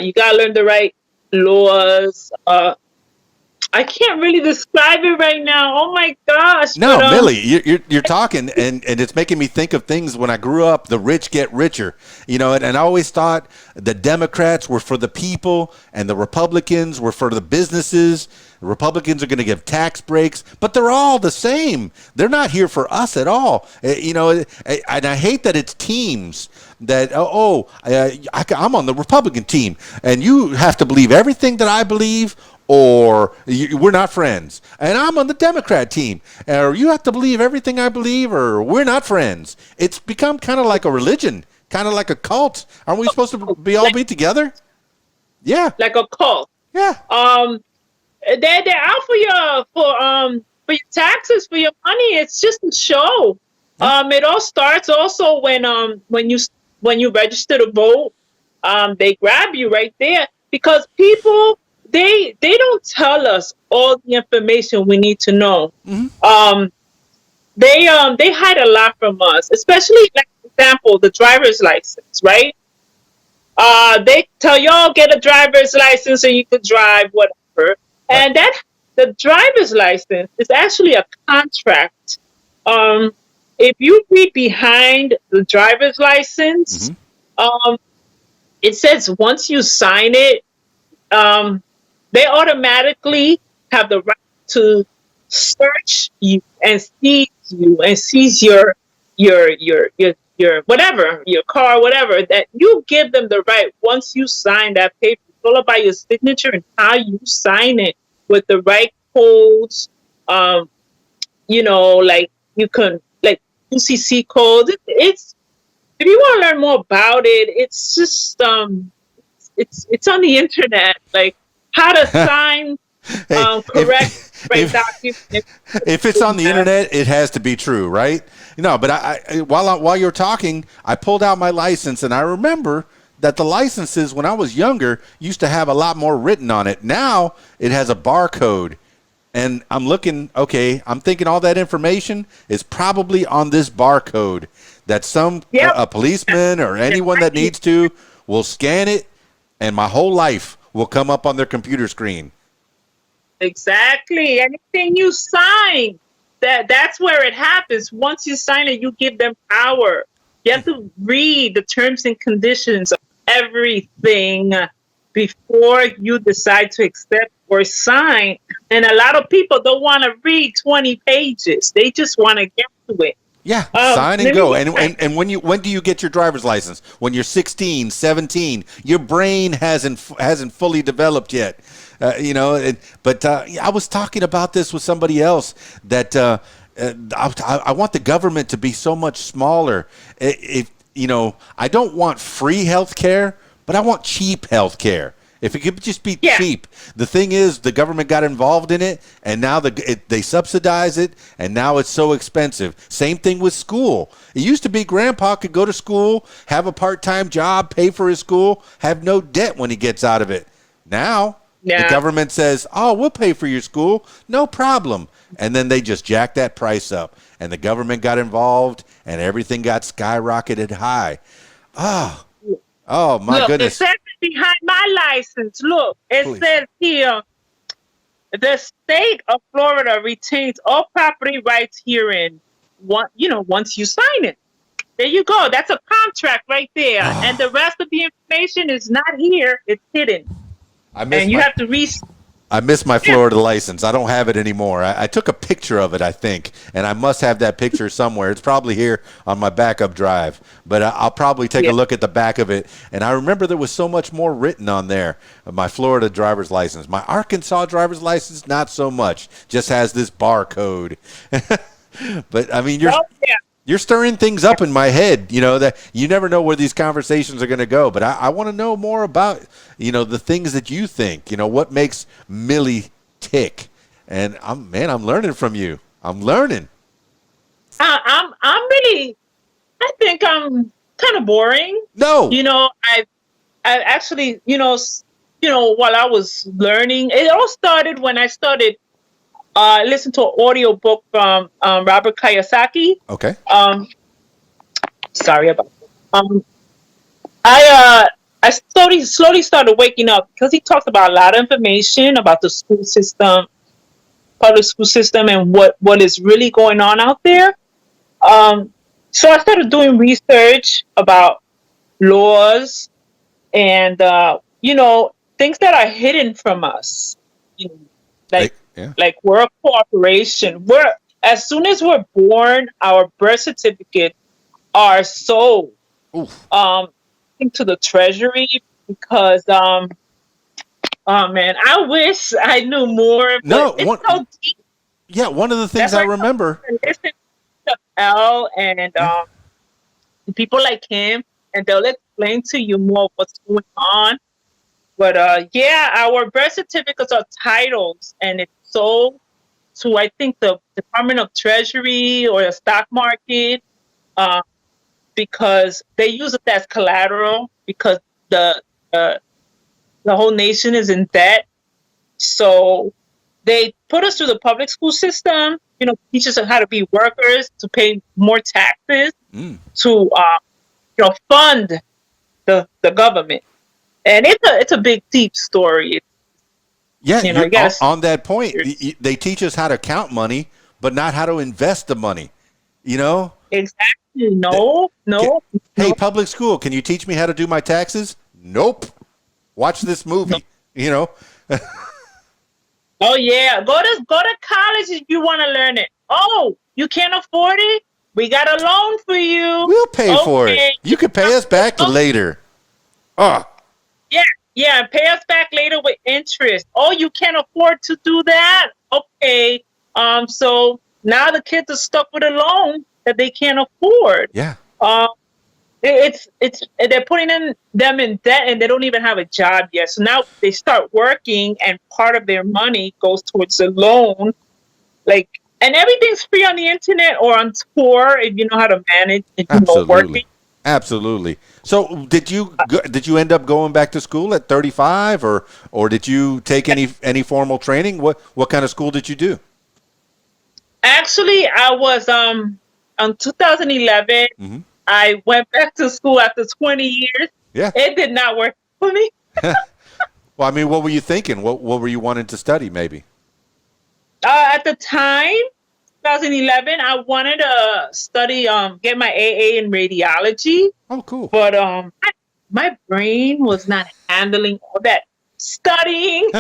you got to learn the right laws. I can't really describe it right now. Oh my gosh! No, But Millie, you're talking, and it's making me think of things when I grew up. The rich get richer, and I always thought the Democrats were for the people, and the Republicans were for the businesses. The Republicans are going to give tax breaks, but they're all the same. They're not here for us at all. And I hate that it's teams that I'm on the Republican team, and you have to believe everything that I believe, or we're not friends. And I'm on the Democrat team, or you have to believe everything I believe, or we're not friends. It's become kind of like a religion, kind of like a cult. Aren't we supposed to be together? Yeah, like a cult. yeah. They're out for your taxes, for your money. It's just a show. It all starts also when you register to vote. They grab you right there because people they don't tell us all the information we need to know. Mm-hmm. They hide a lot from us, especially like for example the driver's license, right? They tell y'all get a driver's license so you can drive whatever, Right. and that the driver's license is actually a contract. Um, if you read behind the driver's license, Mm-hmm. um, it says once you sign it, um, they automatically have the right to search you and seize your whatever, your car, whatever, that you give them the right once you sign that paper. It's all about your signature and how you sign it with the right codes. Um, like you can like UCC codes. It's if you want to learn more about it, it's just it's on the internet, like how to sign Hey, correct right if documents. if it's on the internet, it has to be true, right? But while you're talking, I pulled out my license, and I remember that the licenses when I was younger used to have a lot more written on it. Now it has a barcode, and I'm looking. Okay, I'm thinking all that information is probably on this barcode that Yep. a policeman or anyone that needs to will scan it, and my whole life will come up on their computer screen. Exactly. Anything you sign, that's where it happens. Once you sign it, you give them power. You have to read the terms and conditions of everything before you decide to accept or sign. And a lot of people don't want to read 20 pages. They just want to get to it. Yeah, sign and Let me go. get And when do you get your driver's license? When you're 16, 17. Your brain hasn't fully developed yet. But I was talking about this with somebody else that I want the government to be so much smaller. If I don't want free health care, but I want cheap health care. If it could just be Yeah. cheap. The thing is, the government got involved in it, and now they subsidize it, and now it's so expensive. Same thing with school. It used to be Grandpa could go to school, have a part-time job, pay for his school, have no debt when he gets out of it. Now, the Yeah. government says, oh, we'll pay for your school, no problem. And then they just jack that price up, and the government got involved, and everything got skyrocketed high. Oh my Look, it goodness. says it behind my license. Look, it Please. says here, the state of Florida retains all property rights herein. Once you sign it, there you go. That's a contract right there, and the rest of the information is not here; it's hidden, and you have to read. I miss my Florida license. I don't have it anymore. I took a picture of it, I think, and I must have that picture somewhere. It's probably here on my backup drive, but I'll probably take a look at the back of it. And I remember there was so much more written on there of my Florida driver's license. My Arkansas driver's license, not so much. Just has this barcode. But I mean, you're stirring things up in my head, that you never know where these conversations are going to go. But I want to know more about, the things that you think, what makes Millie tick. and I'm learning from you. I'm learning. I'm really. I think I'm kind of boring. No. You know, I actually, while I was learning, it all started when I started listening to an audio book from Robert Kiyosaki. Okay. Sorry about that. I slowly started waking up because he talks about a lot of information about the school system, public school system, and what is really going on out there. Um, so I started doing research about laws and things that are hidden from us. You know, like Yeah. like we're a corporation. We're as soon as we're born, our birth certificate are sold Oof. into the treasury because oh man, I wish I knew more, but No. it's so deep. Yeah. One of the things That's I why remember. I listen to L and Yeah. people like him, and they'll explain to you more of what's going on. But yeah, our birth certificates are titles, and it's sold to I think the Department of Treasury or the stock market, uh, because they use it as collateral because the uh, the whole nation is in debt. So they put us through the public school system. Teach us how to be workers, to pay more taxes, Mm. to fund the government. And it's a big deep story. Yeah. You gotta On that point. They teach us how to count money, but not how to invest the money. You know. exactly Th- no Ca- no Hey, no public school, can you teach me how to do my taxes? Nope. Watch this no. movie. You know, Oh yeah, go to college if you want to learn it. Oh, you can't afford it? We got a loan for you. we'll pay for it. Okay. You can pay us back Oh, later. Ah, yeah, yeah, pay us back later with interest. Oh, you can't afford to do that? Okay. So now the kids are stuck with a loan that they can't afford. yeah, Um, it's they're putting them in debt and they don't even have a job yet. So now they start working and part of their money goes towards the loan. Like, and everything's free on the internet or on tour if you know how to manage and absolutely, working. absolutely. So, did you end up going back to school at 35, or did you take any formal training? What kind of school did you do? Actually, I was on 2011. Hmm. I went back to school after 20 years. Yeah. It did not work for me. Well, I mean, what were you thinking? What were you wanting to study? Maybe. At the time, 2011, I wanted to study, get my AA in radiology, Oh, cool. but my brain was not handling all that studying.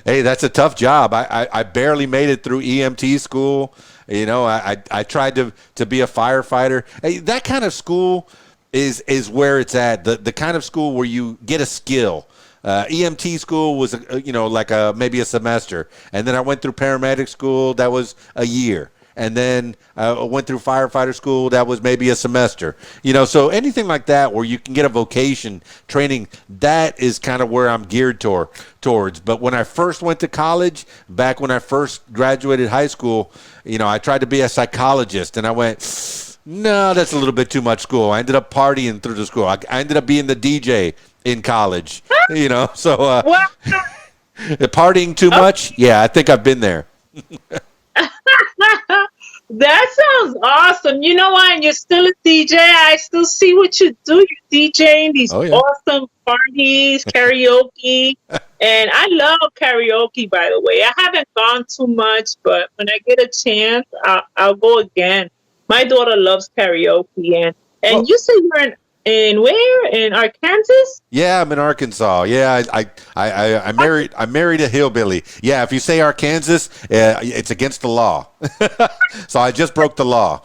Hey, that's a tough job. I barely made it through EMT school. You know, I tried to be a firefighter. Hey, that kind of school is where it's at. The kind of school where you get a skill. EMT school was like maybe a semester, and then I went through paramedic school. That was a year. And then I went through firefighter school. That was maybe a semester. So anything like that where you can get a vocation training, that is kind of where I'm geared towards. But when I first went to college, back when I first graduated high school, I tried to be a psychologist, and I went, no, that's a little bit too much school. I ended up partying through the school. I ended up being the DJ in college, so Well, partying too much. Yeah, I think I've been there. that sounds awesome. You know what? And you're still a DJ. I still see what you do. You're DJing these Oh, yeah. awesome parties, karaoke. And I love karaoke, by the way. I haven't gone too much, but when I get a chance, I'll go again. My daughter loves karaoke. And Well, you say you're in where? In Arkansas? yeah, I'm in Arkansas. Yeah, I married a hillbilly. Yeah, if you say Arkansas, it's against the law. So I just broke the law.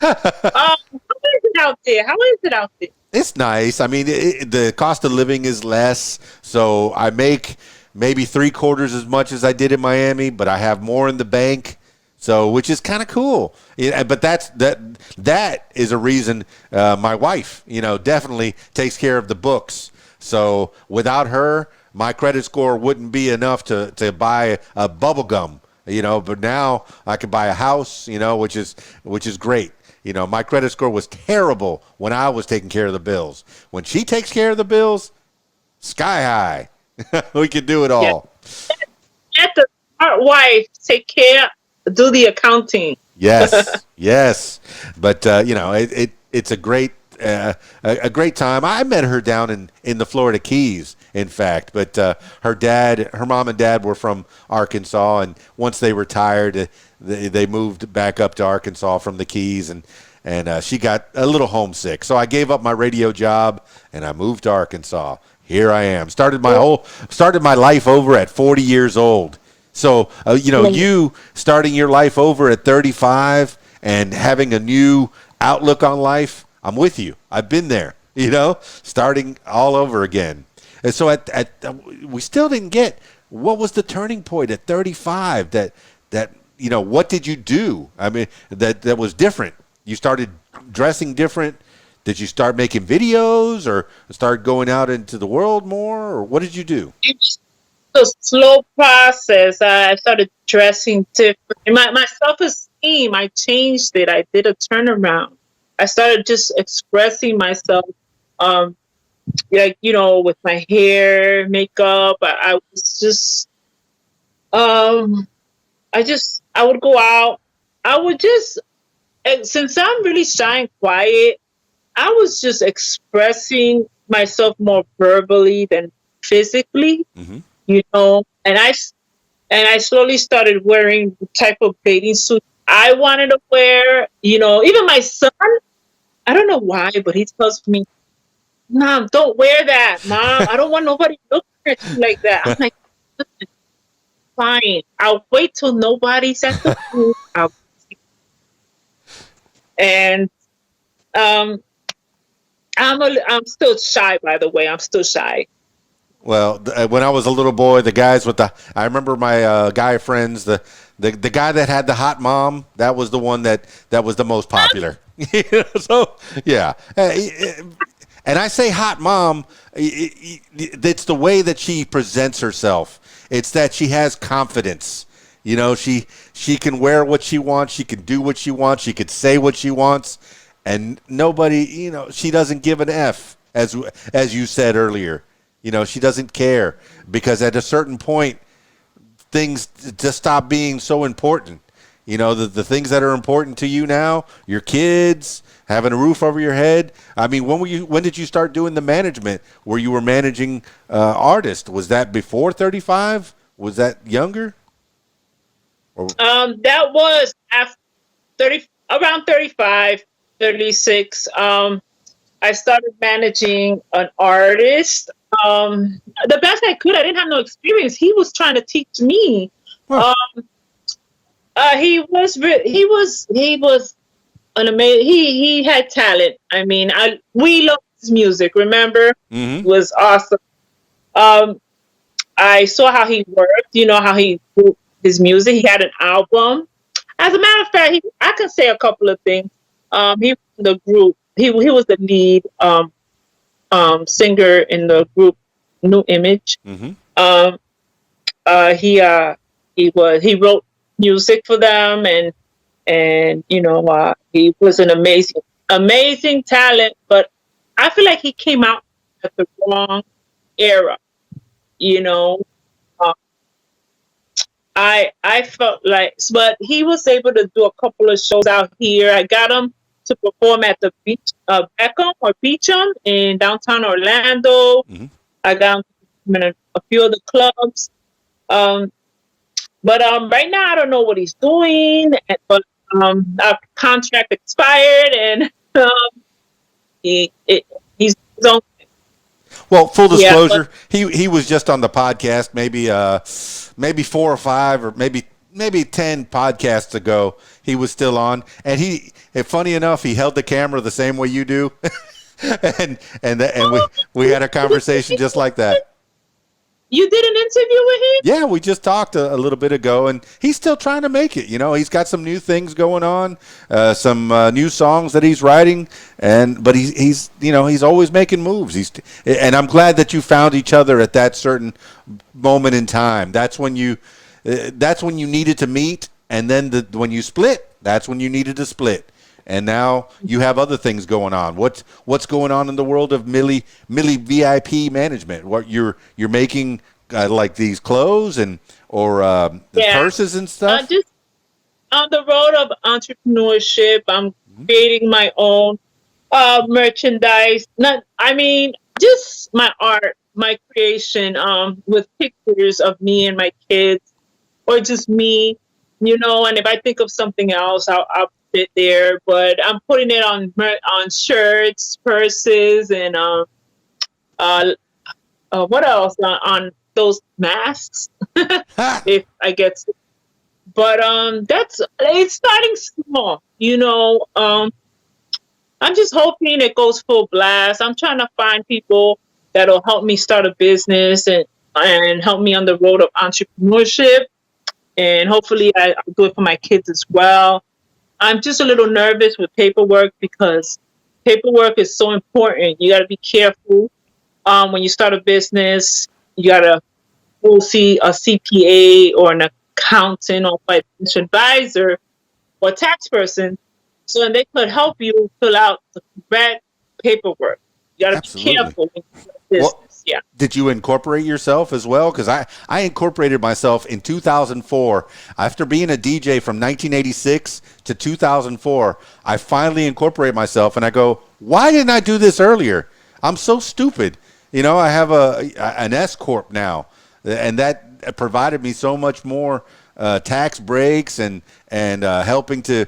How is it out there? How is it out there? It's nice. I mean, the cost of living is less, so I make maybe three-quarters as much as I did in Miami, but I have more in the bank. So, which is kind of cool. Yeah, but that is a reason my wife, definitely takes care of the books. So without her, my credit score wouldn't be enough to buy a bubble gum, but now I can buy a house, which is great. My credit score was terrible when I was taking care of the bills. When she takes care of the bills, sky high. We can do it Yeah. all. Let the smart wife take care, do the accounting. Yes, yes. But it's a great great time. I met her down in the Florida Keys, in fact. But her mom and dad were from Arkansas, and once they retired, they moved back up to Arkansas from the Keys, and she got a little homesick. So I gave up my radio job and I moved to Arkansas. Here I am. Started my life over at 40 years old. So, you starting your life over at 35 and having a new outlook on life, I'm with you. I've been there, starting all over again. And so we still didn't get what was the turning point at 35 that what did you do? I mean, that was different. You started dressing different. Did you start making videos or start going out into the world more, or what did you do? It's a slow process. I started dressing different. My self-esteem, I changed it. I did a turnaround. I started just expressing myself, with my hair, makeup. I was just, I would go out. I would just, and since I'm really shy and quiet, I was just expressing myself more verbally than physically, Mm-hmm. and I slowly started wearing the type of bathing suit I wanted to wear. Even my son, I don't know why, but he tells me, "Mom, don't wear that, Mom. I don't want nobody looking at you like that." I'm like, "Listen, fine. I'll wait till nobody's at the pool." And I'm still shy, by the way. I'm still shy. Well, when I was a little boy, the guys I remember my guy friends, the guy that had the hot mom, that was the one that was the most popular. So, yeah. And I say hot mom, it's the way that she presents herself. It's that she has confidence. She can wear what she wants. She can do what she wants. She could say what she wants. And nobody, she doesn't give an F, as you said earlier. She doesn't care, because at a certain point, things just stop being so important. The things that are important to you now, your kids, having a roof over your head. I mean, when did you start doing the management where you were managing artists? Was that before 35? Was that younger? That was after around 35, 36. I started managing an artist. The best I could. I didn't have no experience. He was trying to teach me. Huh. He was an amazing. He had talent. I mean, we loved his music. Remember, Mm-hmm. It was awesome. I saw how he worked. How he wrote his music. He had an album. As a matter of fact, I can say a couple of things. He was in the group. He was the lead singer in the group New Image. Mm-hmm. He wrote music for them, and he was an amazing talent. But I feel like he came out at the wrong era. Uh, I felt like, but he was able to do a couple of shows out here. I got him to perform at the beach, Beachum in downtown Orlando. Mm-hmm. I got him in a few of the clubs. But right now I don't know what he's doing. But our contract expired, and he's his own. Well, full Yeah, disclosure, he was just on the podcast maybe 4 or 5 or maybe 10 podcasts ago. He was still on, and funny enough, he held the camera the same way you do, and we had a conversation just like that. You did an interview with him? Yeah, we just talked a little bit ago, and he's still trying to make it. You know, he's got some new things going on, some new songs that he's writing, but he's you know he's always making moves. And I'm glad that you found each other at that certain moment in time. That's when you needed to meet, and then when you split, that's when you needed to split. And now you have other things going on. What's going on in the world of Millie VIP management? What you're making like these clothes or the Yeah. purses and stuff? Just on the road of entrepreneurship, I'm creating my own merchandise. Not, I mean, just my art, my creation, with pictures of me and my kids, or just me, you know. And if I think of something else, I'll put it there. But I'm putting it on shirts, purses, and what else on those masks, Ha! if I get to. But that's it's starting small, you know. I'm just hoping it goes full blast. I'm trying to find people that'll help me start a business and help me on the road of entrepreneurship. And hopefully I'll do it for my kids as well. I'm just a little nervous with paperwork because paperwork is so important. You got to be careful when you start a business. You got to go see a CPA or an accountant or financial advisor or tax person, so they could help you fill out the correct paperwork. You got to be Absolutely. careful when you start a Well, business. Yeah. did you incorporate yourself as well? Because I incorporated myself in 2004. After being a DJ from 1986 to 2004, I finally incorporated myself, and I go, why didn't I do this earlier? I'm so stupid. You know, I have an S corp now, and that provided me so much more tax breaks and helping to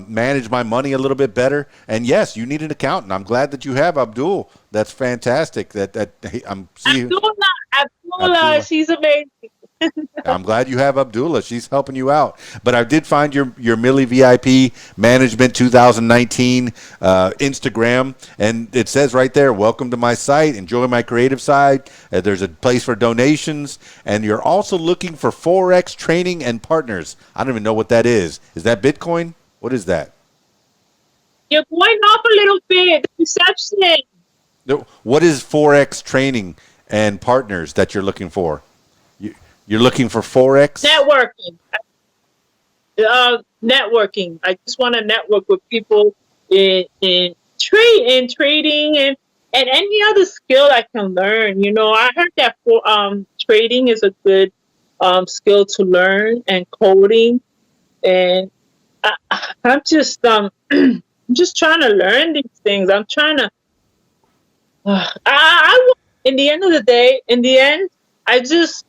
manage my money a little bit better. And yes, you need an accountant. I'm glad that you have Abdul. That's fantastic. I'm seeing Abdullah, she's amazing. I'm glad you have Abdullah. She's helping you out. But I did find your Millie VIP Management 2019 Instagram, and it says right there, welcome to my site. Enjoy my creative side. There's a place for donations, and you're also looking for Forex training and partners. I don't even know what that is. Is that Bitcoin? What is that? You're going off a little bit. The reception. No, what is Forex training and partners that you're looking for? You're looking for Forex? Networking. Networking. I just want to network with people in trading and any other skill I can learn. You know, I heard that for trading is a good skill to learn, and coding. And I'm just I'm just trying to learn these things. I'm trying to. In the end of the day, in the end, I just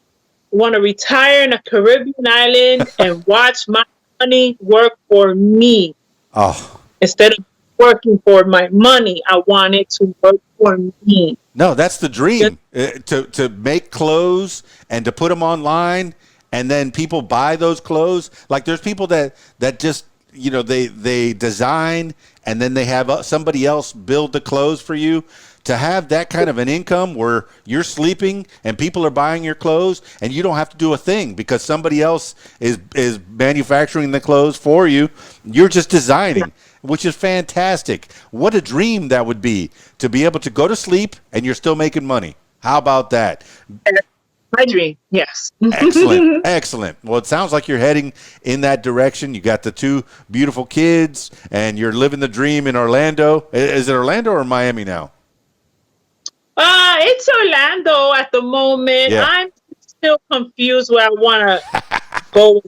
want to retire in a Caribbean island and watch my money work for me. Oh. Instead of working for my money, I want it to work for me. No, that's the dream. To make clothes and to put them online, and then people buy those clothes. Like there's people that just, you know, they design and then they have somebody else build the clothes for you. To have that kind of an income where you're sleeping and people are buying your clothes and you don't have to do a thing because somebody else is manufacturing the clothes for you. You're just designing, which is fantastic. What a dream that would be, to be able to go to sleep and you're still making money. How about that? My dream, yes. Excellent, excellent. Well, it sounds like you're heading in that direction. You got the two beautiful kids and you're living the dream in Orlando. Is it Orlando or Miami now? It's Orlando at the moment. Yeah. I'm still confused where I want to go.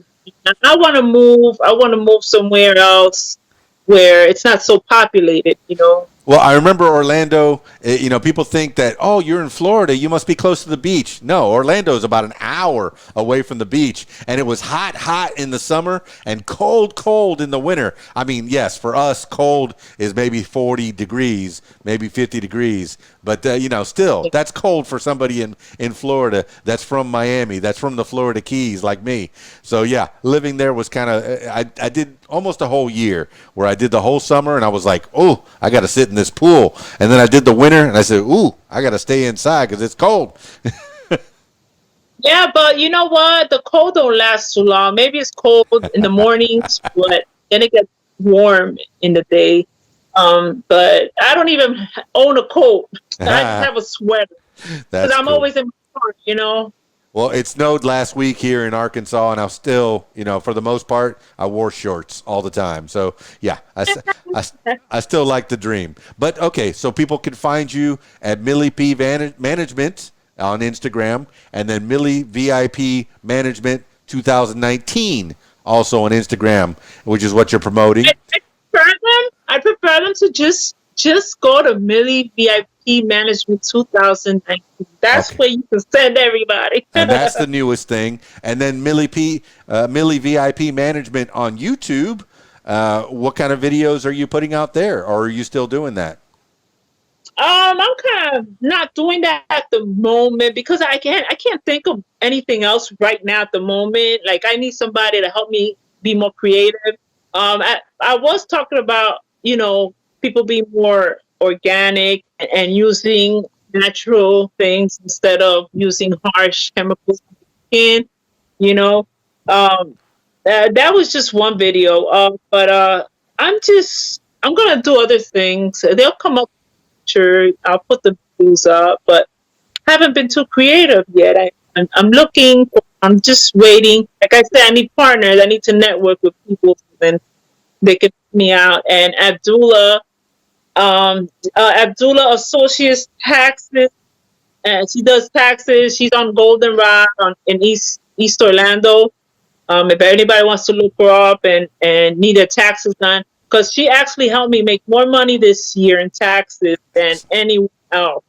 I want to move. I want to move somewhere else where it's not so populated, you know. Well, I remember Orlando, you know, people think that, oh, you're in Florida, you must be close to the beach. No, Orlando is about an hour away from the beach, and it was hot in the summer and cold in the winter. I mean, yes, for us, cold is maybe 40 degrees, maybe 50 degrees, but, you know, still, that's cold for somebody in Florida that's from Miami, that's from the Florida Keys like me. So, yeah, living there was kind of, I did almost a whole year where I did the whole summer, and I was like, oh, I got to sit in this pool. And then I did the winter, and I said, ooh, I got to stay inside because it's cold. Yeah, but you know what? The cold don't last too long. Maybe it's cold in the mornings, but then it gets warm in the day. But I don't even own a coat. I just have a sweater because That's I'm cool. always in my car, you know. Well, it snowed last week here in Arkansas, and I still, for the most part, I wore shorts all the time. So, yeah, I still like the dream. But, okay, so people can find you at Millie P. Management on Instagram, and then Millie VIP Management 2019 also on Instagram, which is what you're promoting. I prefer them to just go to Millie VIP Management 2019. That's Okay. where you can send everybody. And that's the newest thing. And then Millie VIP Management on YouTube. What kind of videos are you putting out there, or are you still doing that? I'm kind of not doing that at the moment because I can't think of anything else right now at the moment. Like I need somebody to help me be more creative. I was talking about people being more organic and using natural things instead of using harsh chemicals on the skin. You know, um, that was just one video. But I'm gonna do other things. They'll come up. Sure, I'll put the views up, but haven't been too creative yet. I'm looking. I'm just waiting. Like I said, I need partners. I need to network with people, and they can put me out. And Abdullah Associates Taxes. And she does taxes. She's on Goldenrod in East Orlando. If anybody wants to look her up and need their taxes done, because she actually helped me make more money this year in taxes than anyone else.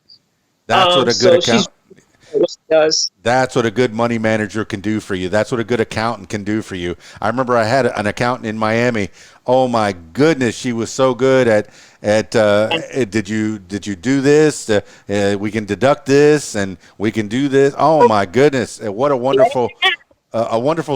That's what a good So she's account. what she does. That's what a good money manager can do for you. That's what a good accountant can do for you. I remember I had an accountant in Miami. Oh my goodness, she was so good at did you do this? We can deduct this and we can do this. Oh my goodness, what a wonderful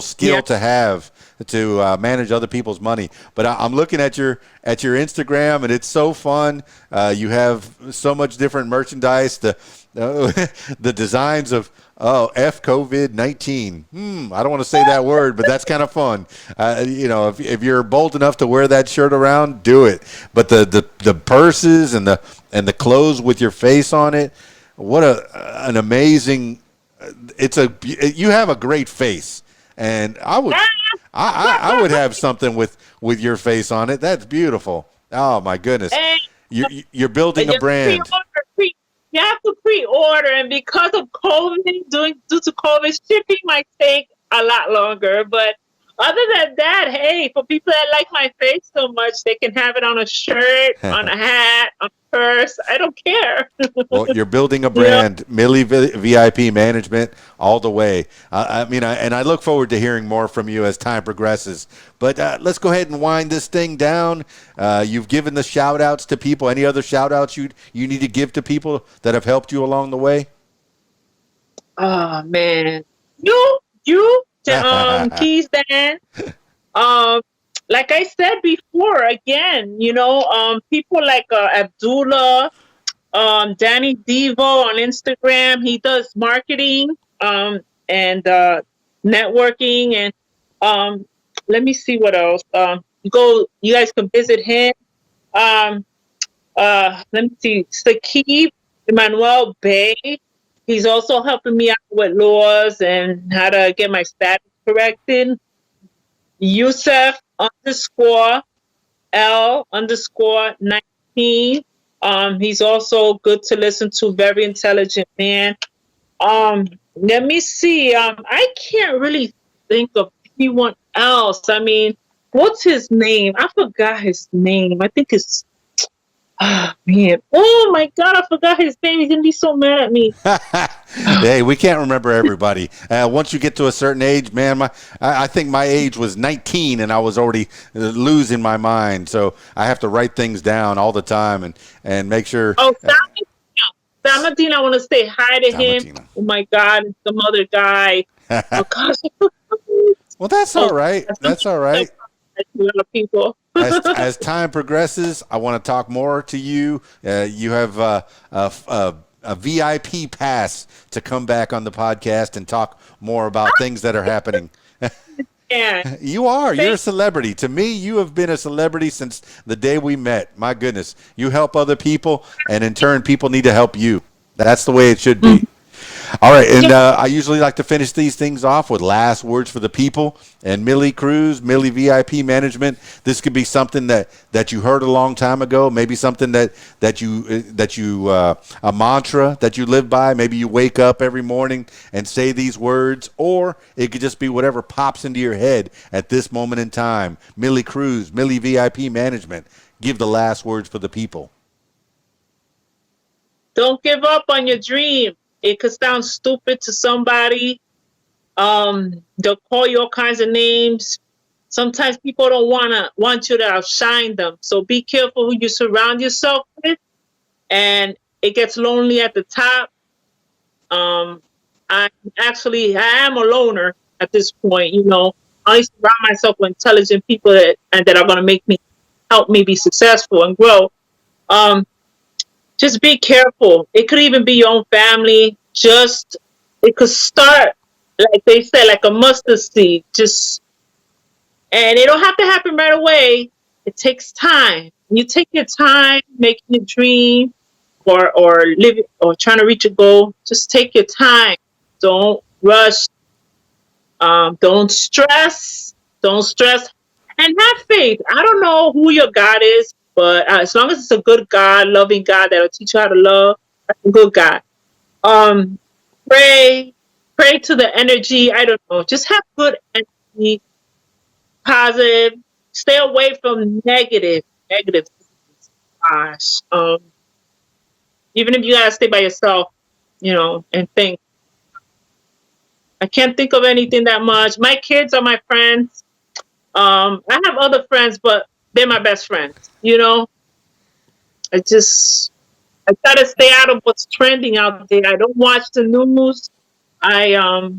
skill Yeah. to have to manage other people's money. But I'm looking at your Instagram, and it's so fun. You have so much different merchandise. The designs of F COVID-19. I don't want to say that word, but that's kind of fun. If you're bold enough to wear that shirt around, do it. But the purses and the clothes with your face on it. What an amazing you have a great face, and I would have something with your face on it. That's beautiful. Oh my goodness, And you're building a just brand. you have to pre-order, and because of COVID, due to COVID, shipping might take a lot longer. But other than that, hey, for people that like my face so much, they can have it on a shirt, on a hat, on a purse. I don't care. Well, you're building a you know. brand, Millie VIP Management, all the way. And I look forward to hearing more from you as time progresses. But let's go ahead and wind this thing down. You've given the shout outs to people. Any other shout outs you need to give to people that have helped you along the way? Oh man, KeysDAN. Um, like I said before, again, people like Abdullah, Danny Devo on Instagram. He does marketing, and networking, and let me see what else. You guys can visit him. Um, let me see, Sakib Emmanuel Bay. He's also helping me out with laws and how to get my status corrected. Yusef underscore L underscore 19. He's also good to listen to, very intelligent man. Let me see. I can't really think of anyone else. I mean, what's his name? I forgot his name. I think it's man. Oh my god, I forgot his name. He's gonna be so mad at me. Hey, we can't remember everybody. Once you get to a certain age, man, I think my age was 19 and I was already losing my mind. So I have to write things down all the time and make sure. Oh, Samadine, I want to say hi to him. Dalmatina. Oh my god, and some other guy. Oh gosh. Well, that's all right. That's all right. A lot of people. As time progresses, I want to talk more to you. You have a VIP pass to come back on the podcast and talk more about things that are happening. Yeah. You are. You're a Thank celebrity. To me, you have been a celebrity since the day we met. My goodness. You help other people, and in turn, people need to help you. That's the way it should you. be. All right, and Yeah. I usually like to finish these things off with last words for the people. And Millie Cruz, Millie VIP Management. This could be something that you heard a long time ago. Maybe something that you a mantra that you live by. Maybe you wake up every morning and say these words, or it could just be whatever pops into your head at this moment in time. Millie Cruz, Millie VIP Management. Give the last words for the people. Don't give up on your dream. It could sound stupid to somebody. They'll call you all kinds of names. Sometimes people don't want you to outshine them. So be careful who you surround yourself with. And it gets lonely at the top. I am a loner at this point. I surround myself with intelligent people that are going to help me be successful and grow. Just be careful. It could even be your own family. It could start, like they say, like a mustard seed. And it don't have to happen right away. It takes time. You take your time making a dream or living or trying to reach a goal. Just take your time. Don't rush. Don't stress. Don't stress. And have faith. I don't know who your God is, but as long as it's a good God, loving God that'll teach you how to love, that's a good God. Pray to the energy. I don't know. Just have good energy, positive. Stay away from negative. Negative. Gosh. Even if you gotta stay by yourself, and think. I can't think of anything that much. My kids are my friends. I have other friends, but they're my best friends. I try to stay out of what's trending out there. I don't watch the news. I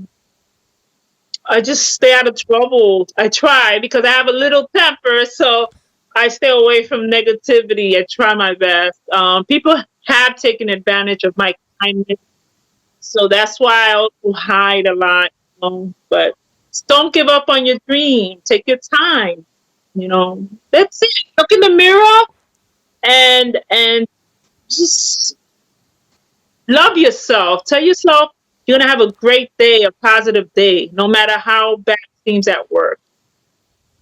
just stay out of trouble. I try because I have a little temper, so I stay away from negativity. I try my best. People have taken advantage of my kindness, so that's why I also hide a lot. But don't give up on your dream. Take your time. That's it. Look in the mirror and just love yourself. Tell yourself you're gonna have a great day, a positive day, no matter how bad it seems at work.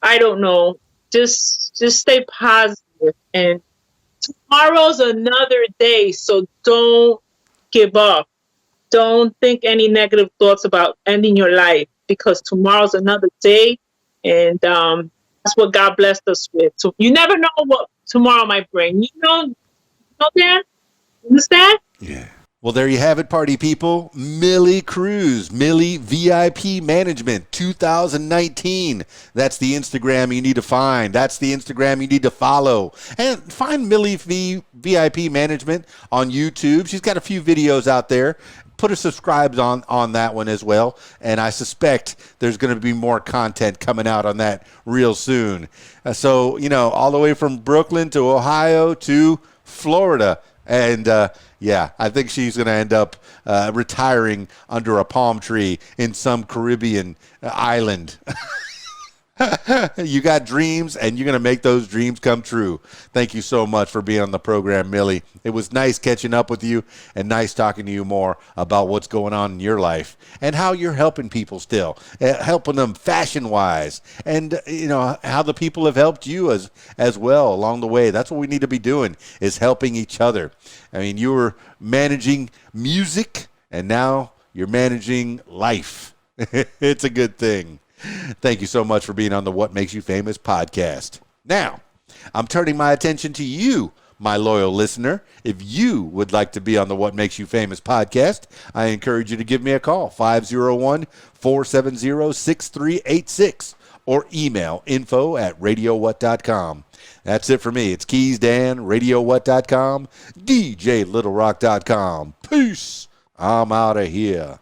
I don't know. Just stay positive. And tomorrow's another day, so don't give up. Don't think any negative thoughts about ending your life because tomorrow's another day, and that's what God blessed us with. So you never know what tomorrow might bring. Dan? Understand? Yeah. Well, there you have it, party people. Millie Cruz, Millie VIP Management 2019. That's the Instagram you need to find. That's the Instagram you need to follow. And find Millie VIP Management on YouTube. She's got a few videos out there. Put a subscribe on that one as well. And I suspect there's going to be more content coming out on that real soon. So, all the way from Brooklyn to Ohio to Florida. And, I think she's going to end up retiring under a palm tree in some Caribbean island. You got dreams, and you're going to make those dreams come true. Thank you so much for being on the program, Millie. It was nice catching up with you and nice talking to you more about what's going on in your life and how you're helping people still, helping them fashion-wise, and how the people have helped you as well along the way. That's what we need to be doing, is helping each other. I mean, you were managing music, and now you're managing life. It's a good thing. Thank you so much for being on the What Makes You Famous podcast. Now, I'm turning my attention to you, my loyal listener. If you would like to be on the What Makes You Famous podcast, I encourage you to give me a call, 501-470-6386, or email info@radiowhat.com. That's it for me. It's KeysDAN, radiowhat.com, DJLittleRock.com. Peace. I'm out of here.